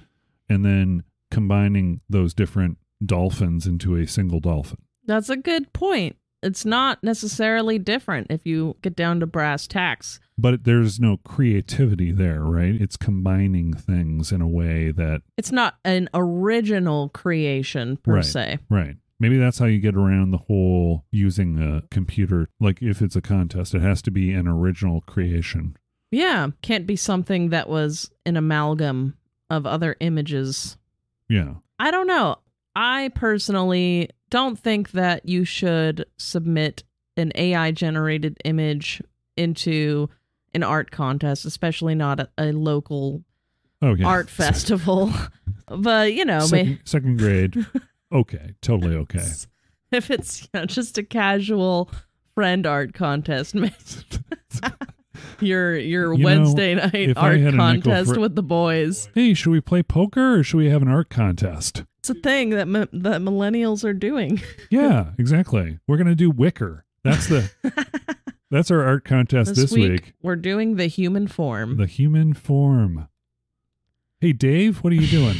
and then combining those different dolphins into a single dolphin. That's a good point. It's not necessarily different if you get down to brass tacks. But there's no creativity there, right? It's combining things in a way that... It's not an original creation, per se. Right. Maybe that's how you get around the whole using a computer. Like if it's a contest, it has to be an original creation. Yeah. Can't be something that was an amalgam of other images. Yeah. I don't know. I personally don't think that you should submit an AI-generated image into an art contest, especially not at a local art festival. But, you know... Second grade. Okay. Totally okay. If it's just a casual friend art contest, your Wednesday night art contest with the boys. Hey, should we play poker or should we have an art contest? It's a thing that that millennials are doing. Yeah, exactly. We're going to do wicker. That's our art contest this week. We're doing the human form. The human form. Hey, Dave, what are you doing?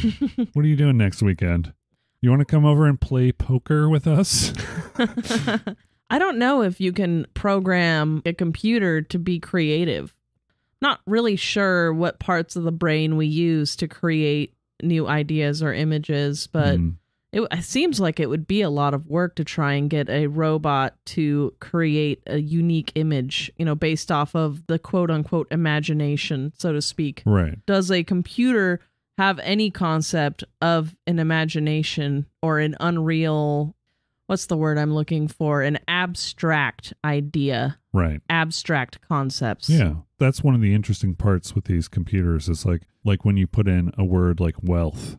What are you doing next weekend? You want to come over and play poker with us? I don't know if you can program a computer to be creative. Not really sure what parts of the brain we use to create new ideas or images, but it seems like it would be a lot of work to try and get a robot to create a unique image, you know, based off of the quote unquote imagination, so to speak. Right. Does a computer have any concept of an imagination or an unreal, what's the word I'm looking for? An abstract idea. Right. Abstract concepts. Yeah. That's one of the interesting parts with these computers is like when you put in a word like wealth,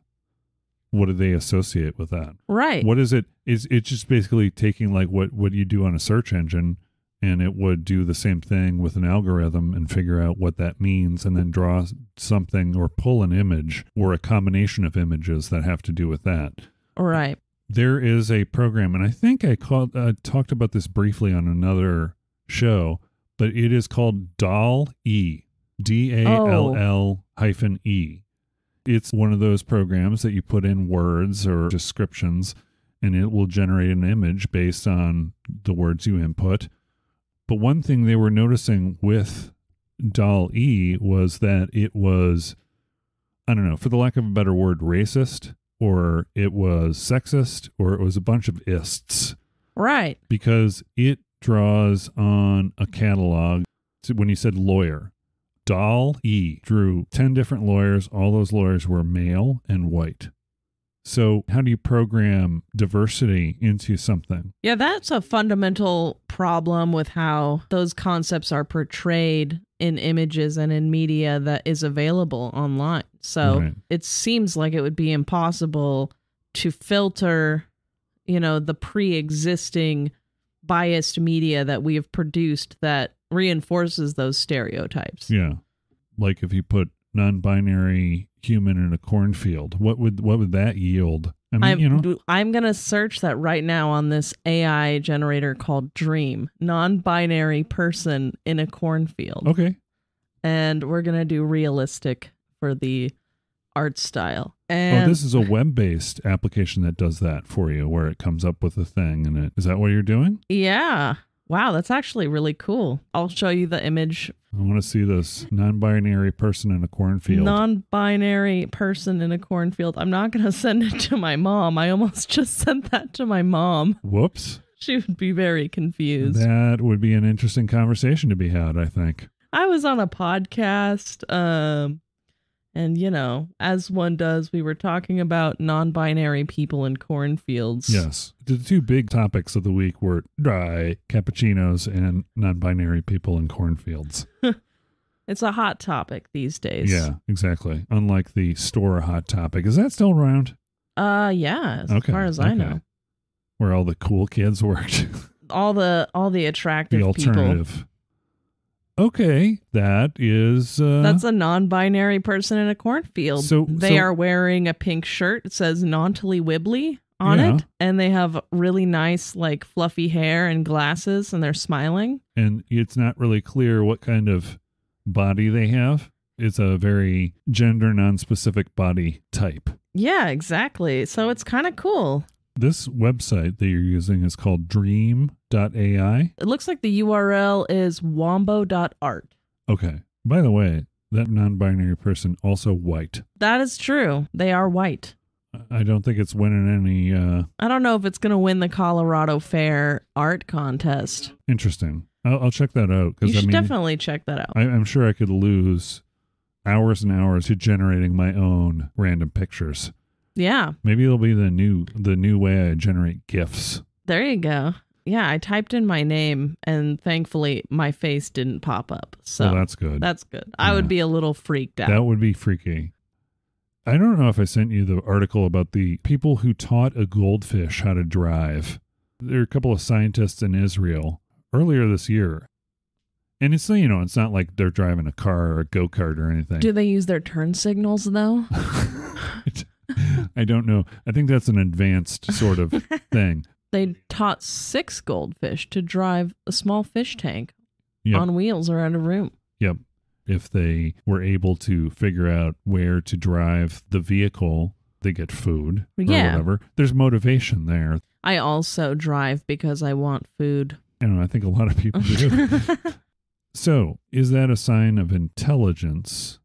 what do they associate with that? Right. What is it? It's just basically taking like what you do on a search engine, and it would do the same thing with an algorithm and figure out what that means and then draw something or pull an image or a combination of images that have to do with that. Right. There is a program, and I think I talked about this briefly on another show, but it is called DALL-E, DALL-E. It's one of those programs that you put in words or descriptions, and it will generate an image based on the words you input. But one thing they were noticing with DALL-E was that it was, I don't know, for the lack of a better word, racist, or it was sexist, or it was a bunch of ists. Right. Because it draws on a catalog. When you said lawyer, DALL-E drew 10 different lawyers. All those lawyers were male and white. So how do you program diversity into something? Yeah, that's a fundamental problem with how those concepts are portrayed in images and in media that is available online. So It seems like it would be impossible to filter, you know, the pre-existing biased media that we have produced that reinforces those stereotypes. Yeah. Like if you put non-binary human in a cornfield, what would that yield? I mean, I'm going to search that right now on this AI generator called Dream. Non-binary person in a cornfield. Okay. And we're going to do realistic for the art style. And this is a web-based application that does that for you, where it comes up with a thing. And is that what you're doing? Yeah. Wow, that's actually really cool. I'll show you the image. I want to see this non-binary person in a cornfield. Non-binary person in a cornfield. I'm not going to send it to my mom. I almost just sent that to my mom. Whoops. She would be very confused. That would be an interesting conversation to be had, I think. I was on a podcast, and, you know, as one does, we were talking about non-binary people in cornfields. Yes. The two big topics of the week were dry cappuccinos and non-binary people in cornfields. It's a hot topic these days. Yeah, exactly. Unlike the store hot topic. Is that still around? Yeah, as far as I know. Where all the cool kids worked. all the attractive the alternative. people. Okay, that is... That's a non-binary person in a cornfield. They are wearing a pink shirt. It says Naughty Wibbly on it. And they have really nice, like, fluffy hair and glasses, and they're smiling. And it's not really clear what kind of body they have. It's a very gender non-specific body type. Yeah, exactly. So it's kind of cool. This website that you're using is called dream.ai. It looks like the URL is wombo.art. Okay. By the way, that non-binary person also white. That is true. They are white. I don't think it's winning any... I don't know if it's going to win the Colorado Fair art contest. Interesting. I'll check that out. You should definitely check that out. I'm sure I could lose hours and hours to generating my own random pictures. Yeah. Maybe it'll be the new way I generate GIFs. There you go. Yeah, I typed in my name and thankfully my face didn't pop up. So that's good. That's good. Yeah. I would be a little freaked out. That would be freaky. I don't know if I sent you the article about the people who taught a goldfish how to drive. There are a couple of scientists in Israel earlier this year. And it's, you know, it's not like they're driving a car or a go-kart or anything. Do they use their turn signals though? I don't know. I think that's an advanced sort of thing. They taught 6 goldfish to drive a small fish tank on wheels around a room. Yep. If they were able to figure out where to drive the vehicle, they get food or whatever. There's motivation there. I also drive because I want food. I think a lot of people do. So, is that a sign of intelligence?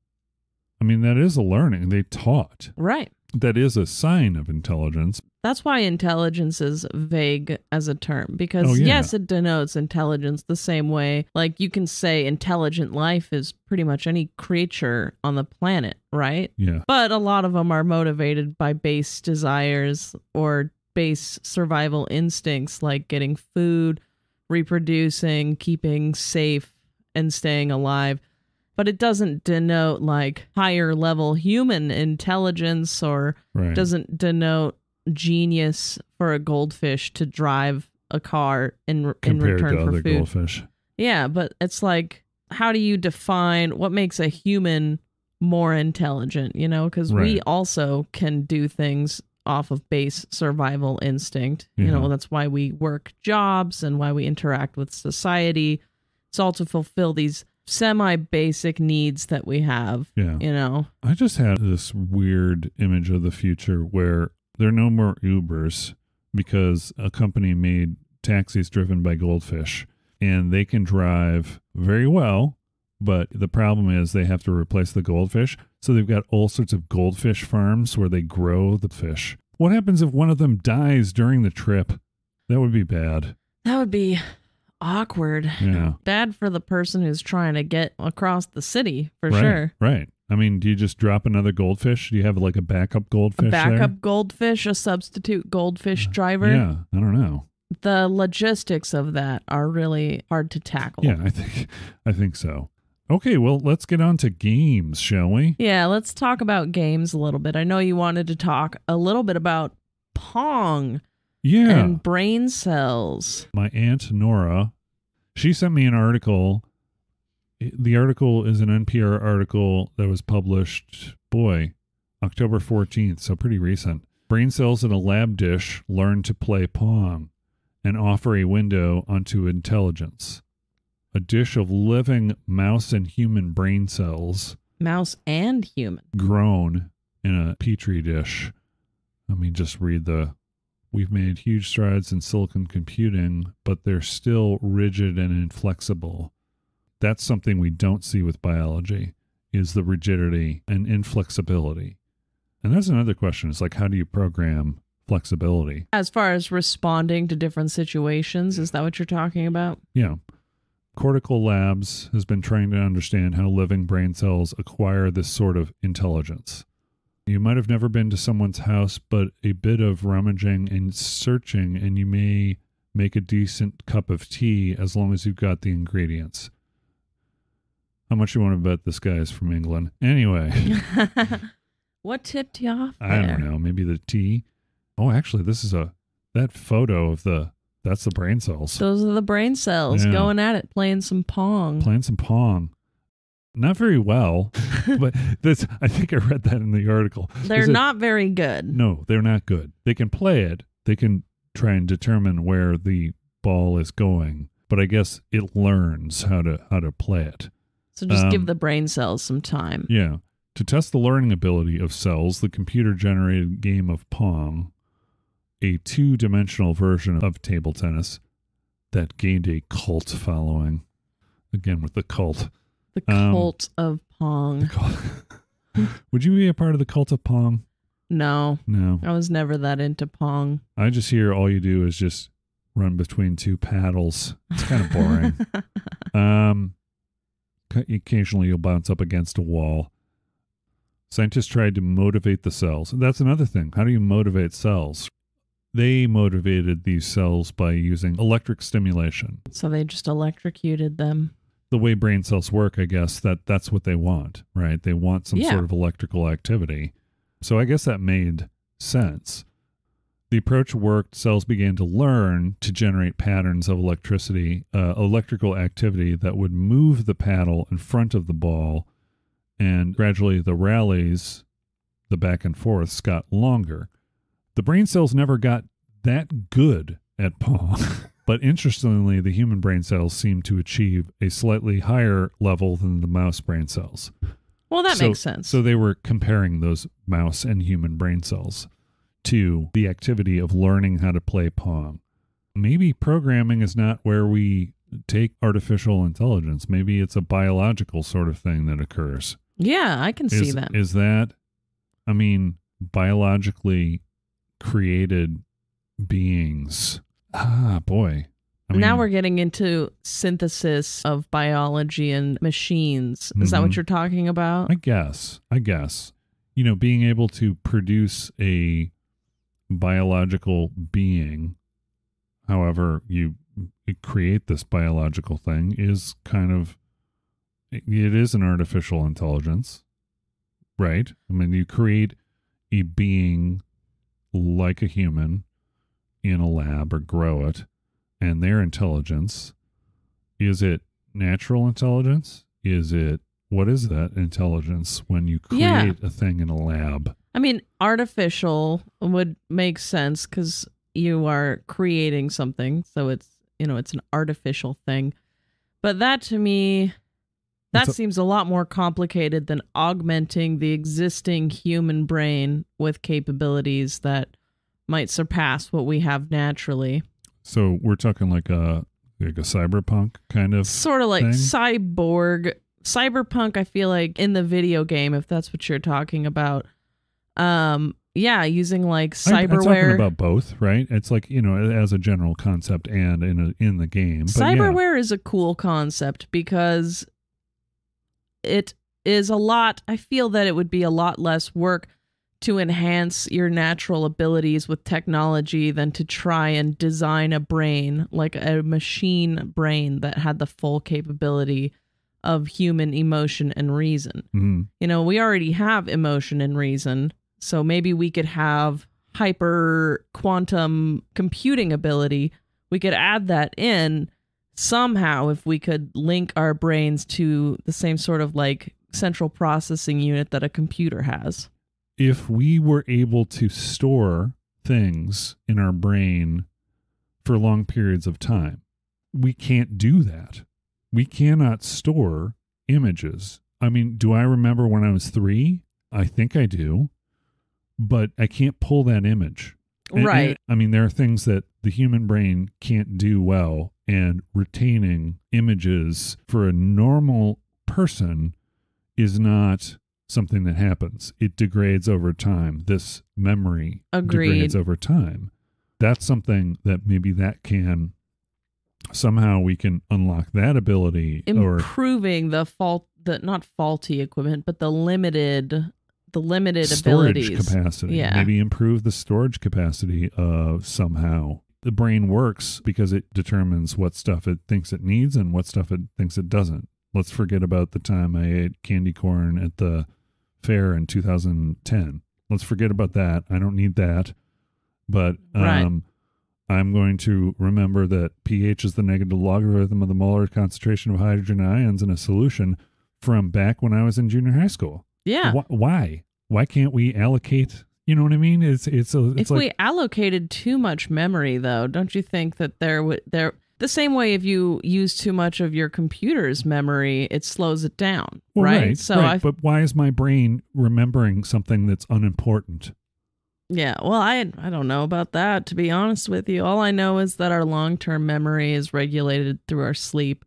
I mean, that is a learning. They taught. Right. That is a sign of intelligence. That's why intelligence is vague as a term. Because, yes, it denotes intelligence the same way. Like, you can say intelligent life is pretty much any creature on the planet, right? Yeah. But a lot of them are motivated by base desires or base survival instincts, like getting food, reproducing, keeping safe, and staying alive. But it doesn't denote like higher level human intelligence or doesn't denote genius for a goldfish to drive a car in return to for other food. Goldfish. Yeah, but it's like, how do you define what makes a human more intelligent? You know, because we also can do things off of base survival instinct. You know, that's why we work jobs and why we interact with society. It's all to fulfill these semi-basic needs that we have, you know. I just had this weird image of the future where there are no more Ubers because a company made taxis driven by goldfish and they can drive very well, but the problem is they have to replace the goldfish. So they've got all sorts of goldfish farms where they grow the fish. What happens if one of them dies during the trip? That would be bad. That would be awkward. Yeah. Bad for the person who's trying to get across the city, for sure. Right. I mean, do you just drop another goldfish? Do you have like a backup goldfish goldfish, a substitute goldfish driver? Yeah, I don't know. The logistics of that are really hard to tackle. Yeah, I think so. Okay, well, let's get on to games, shall we? Yeah, let's talk about games a little bit. I know you wanted to talk a little bit about Pong. Yeah. And brain cells. My Aunt Nora, she sent me an article. The article is an NPR article that was published, October 14th, so pretty recent. Brain cells in a lab dish learn to play Pong and offer a window onto intelligence. A dish of living mouse and human brain cells. Mouse and human. Grown in a petri dish. Let me just read the we've made huge strides in silicon computing, but they're still rigid and inflexible. That's something we don't see with biology, is the rigidity and inflexibility. And that's another question. It's like, how do you program flexibility? As far as responding to different situations, is that what you're talking about? Yeah. Cortical Labs has been trying to understand how living brain cells acquire this sort of intelligence. You might have never been to someone's house, but a bit of rummaging and searching, and you may make a decent cup of tea as long as you've got the ingredients. How much you want to bet this guy is from England? Anyway. What tipped you off there? I don't know. Maybe the tea. Oh, actually, this is that photo of that's the brain cells. Those are the brain cells going at it, playing some Pong. Not very well, but I think I read that in the article. They're not very good. No, they're not good. They can play it. They can try and determine where the ball is going, but I guess it learns how to play it. So just give the brain cells some time. Yeah. To test the learning ability of cells, the computer-generated game of Pong, a two-dimensional version of table tennis that gained a cult following. Again, with the cult. The cult of Pong. Would you be a part of the cult of Pong? No. No. I was never that into Pong. I just hear all you do is just run between two paddles. It's kind of boring. Occasionally you'll bounce up against a wall. Scientists tried to motivate the cells. That's another thing. How do you motivate cells? They motivated these cells by using electric stimulation. So they just electrocuted them. The way brain cells work, I guess, that's what they want, right? They want some sort of electrical activity. So I guess that made sense. The approach worked. Cells began to learn to generate patterns of electrical activity that would move the paddle in front of the ball, and gradually the rallies, the back and forths, got longer. The brain cells never got that good at Pong, but interestingly, the human brain cells seem to achieve a slightly higher level than the mouse brain cells. Well, that makes sense. So they were comparing those mouse and human brain cells to the activity of learning how to play Pong. Maybe programming is not where we take artificial intelligence. Maybe it's a biological sort of thing that occurs. Yeah, I can see that. Is that, I mean, biologically created beings? Ah, boy. Now we're getting into synthesis of biology and machines. Is that what you're talking about? I guess. You know, being able to produce a biological being, however you create this biological thing, is kind of, it is an artificial intelligence, right? I mean, you create a being like a human in a lab or grow it, and their intelligence, is it natural intelligence? What is that intelligence when you create a thing in a lab? I mean, artificial would make sense because you are creating something. So it's an artificial thing. But that to me, seems a lot more complicated than augmenting the existing human brain with capabilities that might surpass what we have naturally. So we're talking like a cyberpunk kind of sort of like thing? Cyberpunk, I feel like in the video game, if that's what you're talking about. Using like cyberware. I'm talking about both, right? It's like, as a general concept and in the game. But cyberware is a cool concept because it is I feel that it would be a lot less work to enhance your natural abilities with technology than to try and design a brain, like a machine brain that had the full capability of human emotion and reason. Mm-hmm. We already have emotion and reason, so maybe we could have hyper quantum computing ability. We could add that in somehow if we could link our brains to the same sort of like central processing unit that a computer has. If we were able to store things in our brain for long periods of time, we can't do that. We cannot store images. I mean, do I remember when I was 3? I think I do. But I can't pull that image. Right. I mean, there are things that the human brain can't do well, and retaining images for a normal person is not something that happens. It degrades over time. This memory degrades over time. That's something that maybe that can somehow we can unlock that ability, improving not faulty equipment, but the limited storage abilities. Capacity. Yeah. Maybe improve the storage capacity somehow. The brain works because it determines what stuff it thinks it needs and what stuff it thinks it doesn't. Let's forget about the time I ate candy corn at the fair in 2010. Let's forget about that. I don't need that. But I'm going to remember that pH is the negative logarithm of the molar concentration of hydrogen ions in a solution from back when I was in junior high school. Yeah. Why? Why can't we allocate? You know what I mean? It's if like, we allocated too much memory, though, don't you think that the same way if you use too much of your computer's memory, it slows it down, right? So but why is my brain remembering something that's unimportant? Yeah, well, I don't know about that, to be honest with you. All I know is that our long-term memory is regulated through our sleep.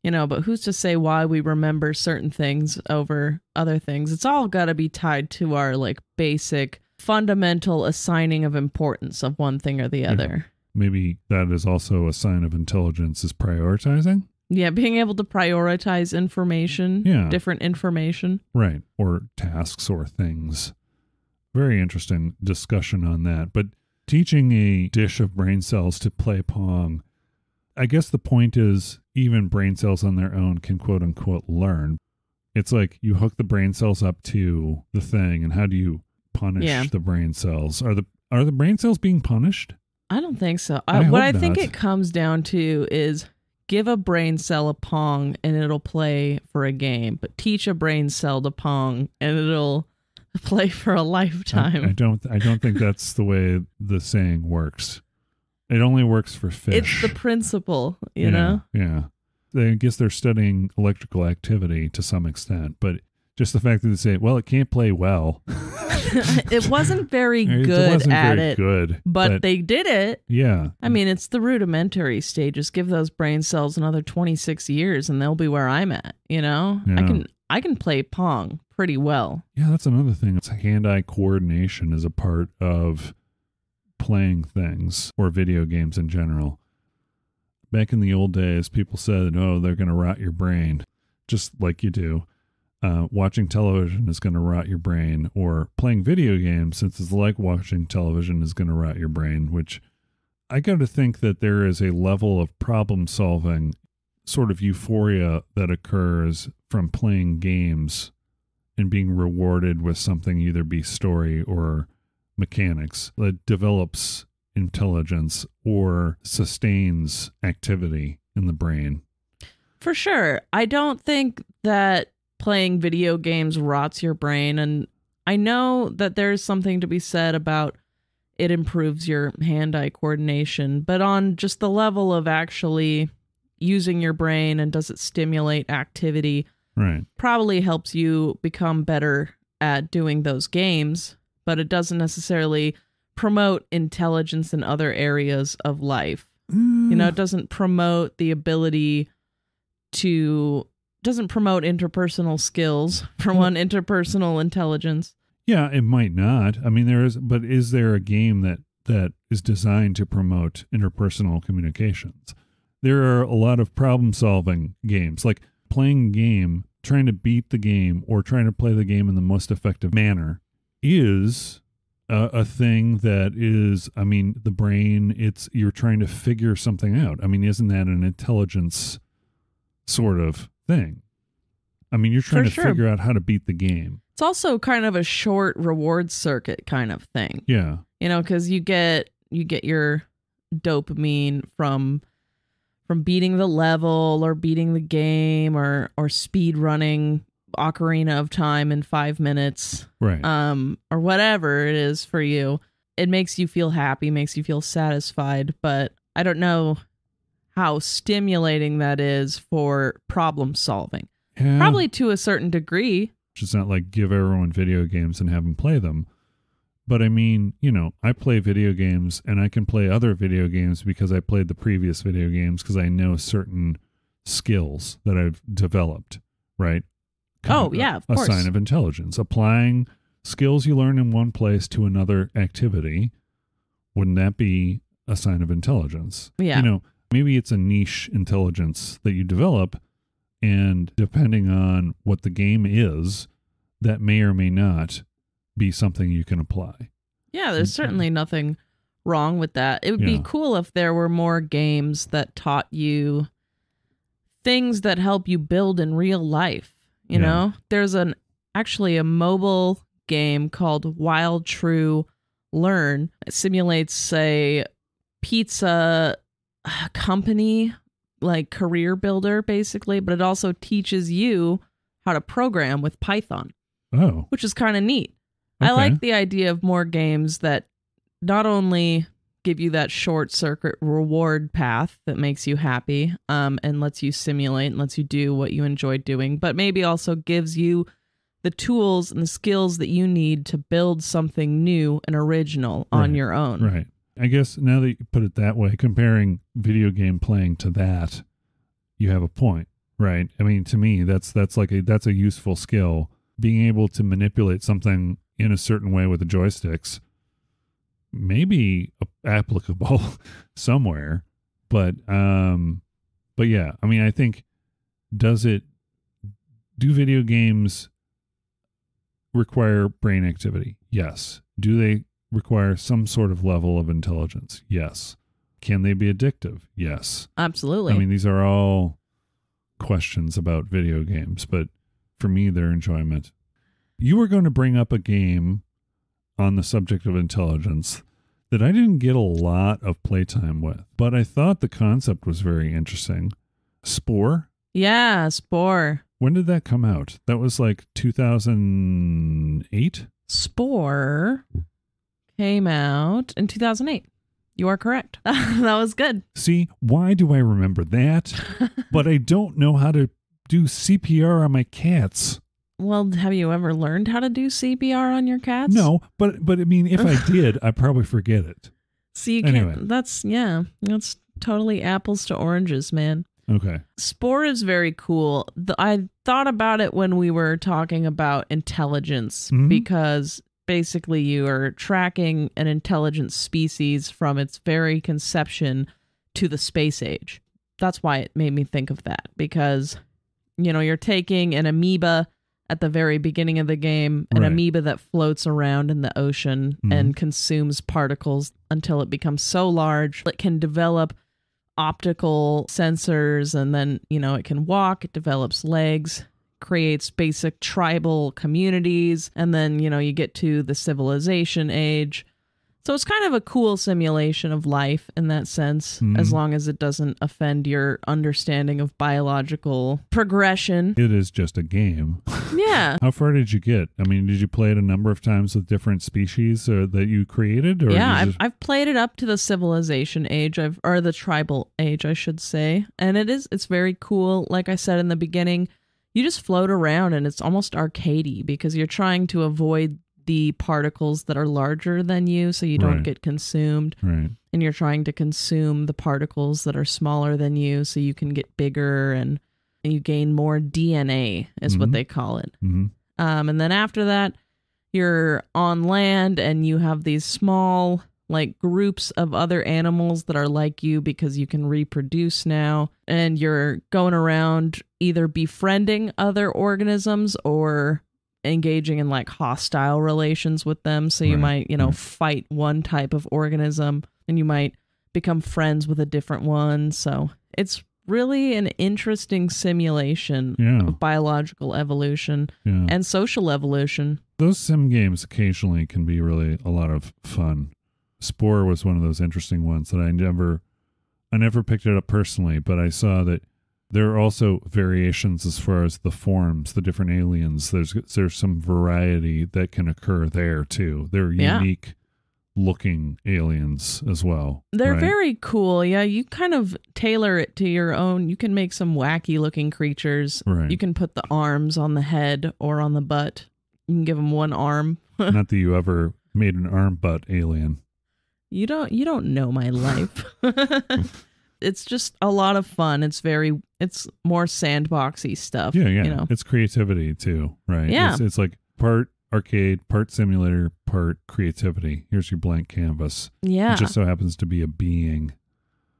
But who's to say why we remember certain things over other things? It's all got to be tied to our basic fundamental assigning of importance of one thing or the other. Maybe that is also a sign of intelligence, is prioritizing. Yeah, being able to prioritize information, different information. Right, or tasks or things. Very interesting discussion on that. But teaching a dish of brain cells to play Pong, I guess the point is even brain cells on their own can quote unquote learn. It's like you hook the brain cells up to the thing, and how do you punish the brain cells? Are the brain cells being punished? I don't think so. What I think it comes down to is give a brain cell a Pong and it'll play for a game, but teach a brain cell to Pong and it'll play for a lifetime. I don't think that's the way the saying works. It only works for fish. It's the principle, you know? Yeah. I guess they're studying electrical activity to some extent, but just the fact that they say, well, it can't play well. It wasn't very good at it. But they did it. Yeah. I mean, it's the rudimentary stages. Give those brain cells another 26 years and they'll be where I'm at, Yeah. I can play Pong pretty well. Yeah, that's another thing. It's hand-eye coordination is a part of playing things or video games in general. Back in the old days, people said, oh, they're going to rot your brain, just like you do. Watching television is going to rot your brain, or playing video games, since it's like watching television, is going to rot your brain, which I got to think that there is a level of problem solving, sort of euphoria that occurs from playing games and being rewarded with something, either be story or mechanics, that develops intelligence or sustains activity in the brain. For sure. I don't think that playing video games rots your brain, and I know that there's something to be said about it improves your hand-eye coordination, but on just the level of actually using your brain and does it stimulate activity, right, probably helps you become better at doing those games, but it doesn't necessarily promote intelligence in other areas of life. It doesn't promote the ability to, doesn't promote interpersonal skills, for one, interpersonal intelligence. Yeah, it might not. I mean, but is there a game that is designed to promote interpersonal communications? There are a lot of problem-solving games, like playing a game, trying to beat the game, or trying to play the game in the most effective manner is a thing that is, I mean, the brain, you're trying to figure something out. I mean, isn't that an intelligence sort of thing? I mean, you're trying to figure out how to beat the game. It's also kind of a short reward circuit kind of thing. Yeah. Because you get your dopamine from beating the level or beating the game or speed running Ocarina of Time in 5 minutes. Right. Or whatever it is for you. It makes you feel happy, makes you feel satisfied, but I don't know how stimulating that is for problem solving. Yeah. Probably to a certain degree. It's not like give everyone video games and have them play them. But I mean, I play video games and I can play other video games because I played the previous video games because I know certain skills that I've developed, right? Of course. A sign of intelligence. Applying skills you learn in one place to another activity, wouldn't that be a sign of intelligence? Yeah. Maybe it's a niche intelligence that you develop, and depending on what the game is, that may or may not be something you can apply. Yeah, there's certainly nothing wrong with that. It would be cool if there were more games that taught you things that help you build in real life. You know, there's actually a mobile game called Wild True Learn. It simulates a pizza company, like career builder, basically, but it also teaches you how to program with Python. Oh. Which is kind of neat. Okay. I like the idea of more games that not only give you that short circuit reward path that makes you happy and lets you simulate and lets you do what you enjoy doing, but maybe also gives you the tools and the skills that you need to build something new and original on your own. Right. I guess now that you put it that way, comparing video game playing to that, you have a point, right? I mean, to me, that's a useful skill. Being able to manipulate something in a certain way with the joysticks may be applicable somewhere, but yeah, I mean, I think do video games require brain activity? Yes. Do they require some sort of level of intelligence? Yes. Can they be addictive? Yes. Absolutely. I mean, these are all questions about video games, but for me, their enjoyment. You were going to bring up a game on the subject of intelligence that I didn't get a lot of playtime with, but I thought the concept was very interesting. Spore? Yeah, Spore. When did that come out? That was like 2008? Spore came out in 2008. You are correct. That was good. See, why do I remember that? But I don't know how to do CPR on my cats. Well, have you ever learned how to do CPR on your cats? No, but I mean, if I did, I'd probably forget it. So you can't, that's totally apples to oranges, man. Okay. Spore is very cool. I thought about it when we were talking about intelligence, because basically you are tracking an intelligent species from its very conception to the space age. That's why it made me think of that, because, you're taking an amoeba at the very beginning of the game, an amoeba that floats around in the ocean and consumes particles until it becomes so large it can develop optical sensors, and then, it can walk, it develops legs, creates basic tribal communities, and then, you get to the civilization age. So it's kind of a cool simulation of life in that sense, as long as it doesn't offend your understanding of biological progression. It is just a game. Yeah. How far did you get? I mean, did you play it a number of times with different species that you created? Or yeah, I've played it up to the civilization age, or the tribal age, I should say. And it's very cool. Like I said in the beginning, you just float around and it's almost arcadey because you're trying to avoid the particles that are larger than you so you don't get consumed. Right. And you're trying to consume the particles that are smaller than you so you can get bigger and you gain more DNA is what they call it. And then after that, you're on land and you have these small like groups of other animals that are like you because you can reproduce now, and you're going around either befriending other organisms or engaging in like hostile relations with them. So you might, fight one type of organism and you might become friends with a different one. So it's really an interesting simulation of biological evolution and social evolution. Those sim games occasionally can be really a lot of fun. Spore was one of those interesting ones that I never picked it up personally, but I saw that there are also variations as far as the forms, the different aliens. There's some variety that can occur there too. They're unique looking aliens as well. They're very cool. Yeah, you kind of tailor it to your own. You can make some wacky looking creatures. Right. You can put the arms on the head or on the butt. You can give them one arm. Not that you ever Made an arm butt alien. You don't know my life. It's just a lot of fun. It's more sandboxy stuff. Yeah. You know? It's creativity too, right? Yeah. It's like part arcade, part simulator, part creativity. Here's your blank canvas. Yeah. It just so happens to be a being.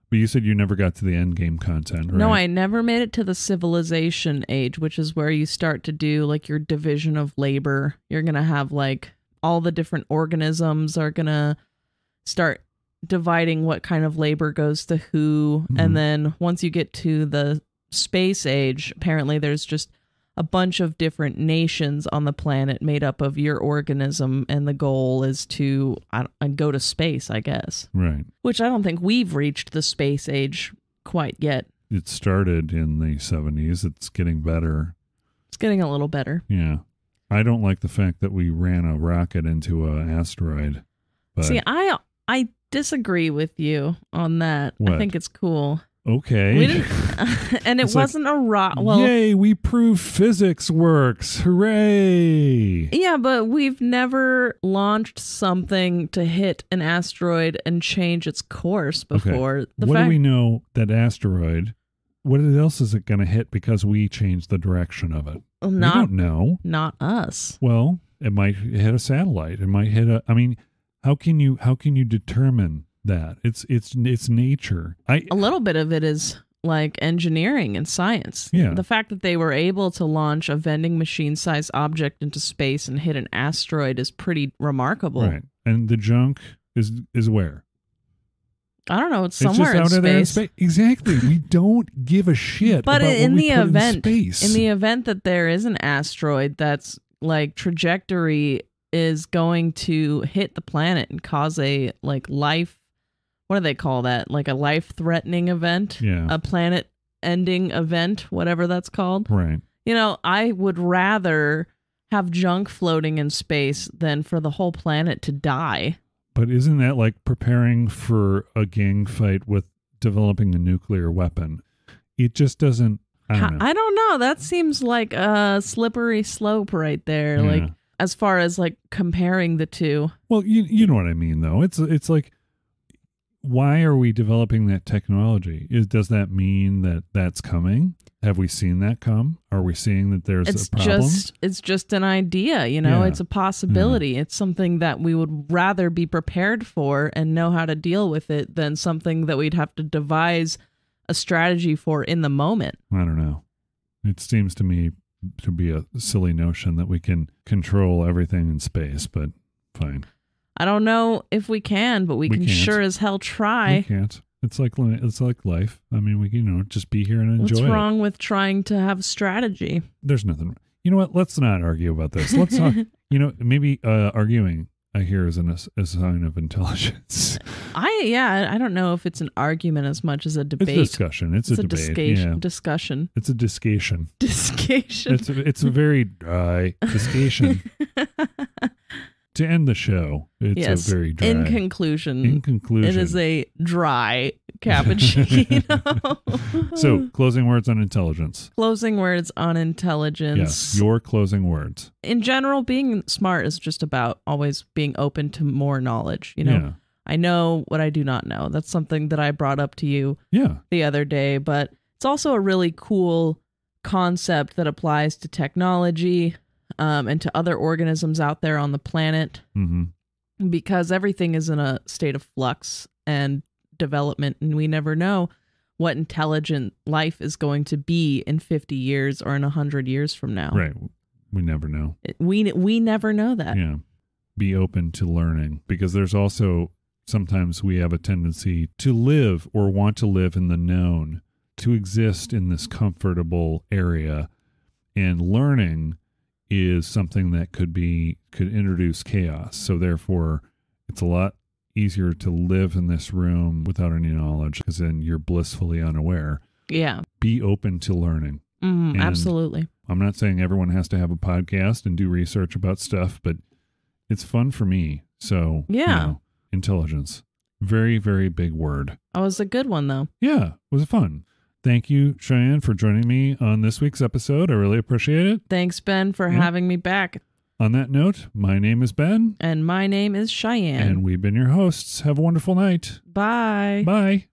But you said you never got to the end game content, right? No, I never made it to the civilization age, which is where you start to do like your division of labor. You're going to have like all the different organisms are going to start dividing what kind of labor goes to who. Mm-hmm. And then once you get to the space age, apparently there's just a bunch of different nations on the planet made up of your organism, and the goal is to go to space, I guess. Right. Which I don't think we've reached the space age quite yet. It started in the 70s. It's getting better. It's getting a little better. Yeah. I don't like the fact that we ran a rocket into an asteroid. But See, I disagree with you on that. What? I think it's cool. Okay. We didn't, and it wasn't a rock. Well, yay, we proved physics works. Hooray. Yeah, but we've never launched something to hit an asteroid and change its course before. Okay. What do we know that asteroid, what else is it going to hit because we changed the direction of it? We don't know. Not us. Well, it might hit a satellite. It might hit how can you determine that? It's nature. A little bit of it is like engineering and science. Yeah. The fact that they were able to launch a vending machine sized object into space and hit an asteroid is pretty remarkable. Right. And the junk is where? I don't know. It's somewhere just out in there in space. space. Exactly. We don't give a shit. But about in what we the put event, in space. in the event that there is an asteroid that's like trajectory is going to hit the planet and cause a like life, what do they call that? Like a life-threatening event? Yeah. A planet-ending event, whatever that's called. Right. You know, I would rather have junk floating in space than for the whole planet to die. But isn't that like preparing for a gang fight with developing a nuclear weapon? It just doesn't, I don't know. I don't know. That seems like a slippery slope right there. Yeah. Like, as far as like comparing the two. Well, you know what I mean, though. It's like, why are we developing that technology? Does that mean that that's coming? Have we seen that come? Are we seeing that there's a problem? It's just an idea, you know? Yeah. It's a possibility. Yeah. It's something that we would rather be prepared for and know how to deal with it than something that we'd have to devise a strategy for in the moment. I don't know. It seems to me to be a silly notion that we can control everything in space, but fine. I don't know if we can, but we can can't. sure as hell try. We can't. It's like life. I mean, we just be here and enjoy it. What's wrong with trying to have strategy? There's nothing. You know what? Let's not argue about this. Let's talk. Maybe arguing, I hear, is a sign of intelligence. I don't know if it's an argument as much as a debate. It's a discussion. It's a debate. Yeah. Discussion. It's a discussion. Discussion. It's a very dry discussion. To end the show, it's a very dry. In conclusion, it is a dry cappuccino. So, closing words on intelligence. Closing words on intelligence. Yes, your closing words. In general, being smart is just about always being open to more knowledge. You know, yeah. I know what I do not know. That's something that I brought up to you the other day, but it's also a really cool concept that applies to technology. And to other organisms out there on the planet, because everything is in a state of flux and development, and we never know what intelligent life is going to be in 50 years or in 100 years from now. Right. We never know. We never know that. Yeah. Be open to learning, because there's also sometimes we have a tendency to live or want to live in the known, to exist in this comfortable area, and learning is something that could introduce chaos. So therefore, it's a lot easier to live in this room without any knowledge, because then you're blissfully unaware. Yeah. Be open to learning. Absolutely. I'm not saying everyone has to have a podcast and do research about stuff, but it's fun for me. So, intelligence. Very, very big word. Oh, it was a good one, though. Yeah, it was fun. Thank you, Cheyenne, for joining me on this week's episode. I really appreciate it. Thanks, Ben, for having me back. On that note, my name is Ben. And my name is Cheyenne. And we've been your hosts. Have a wonderful night. Bye. Bye.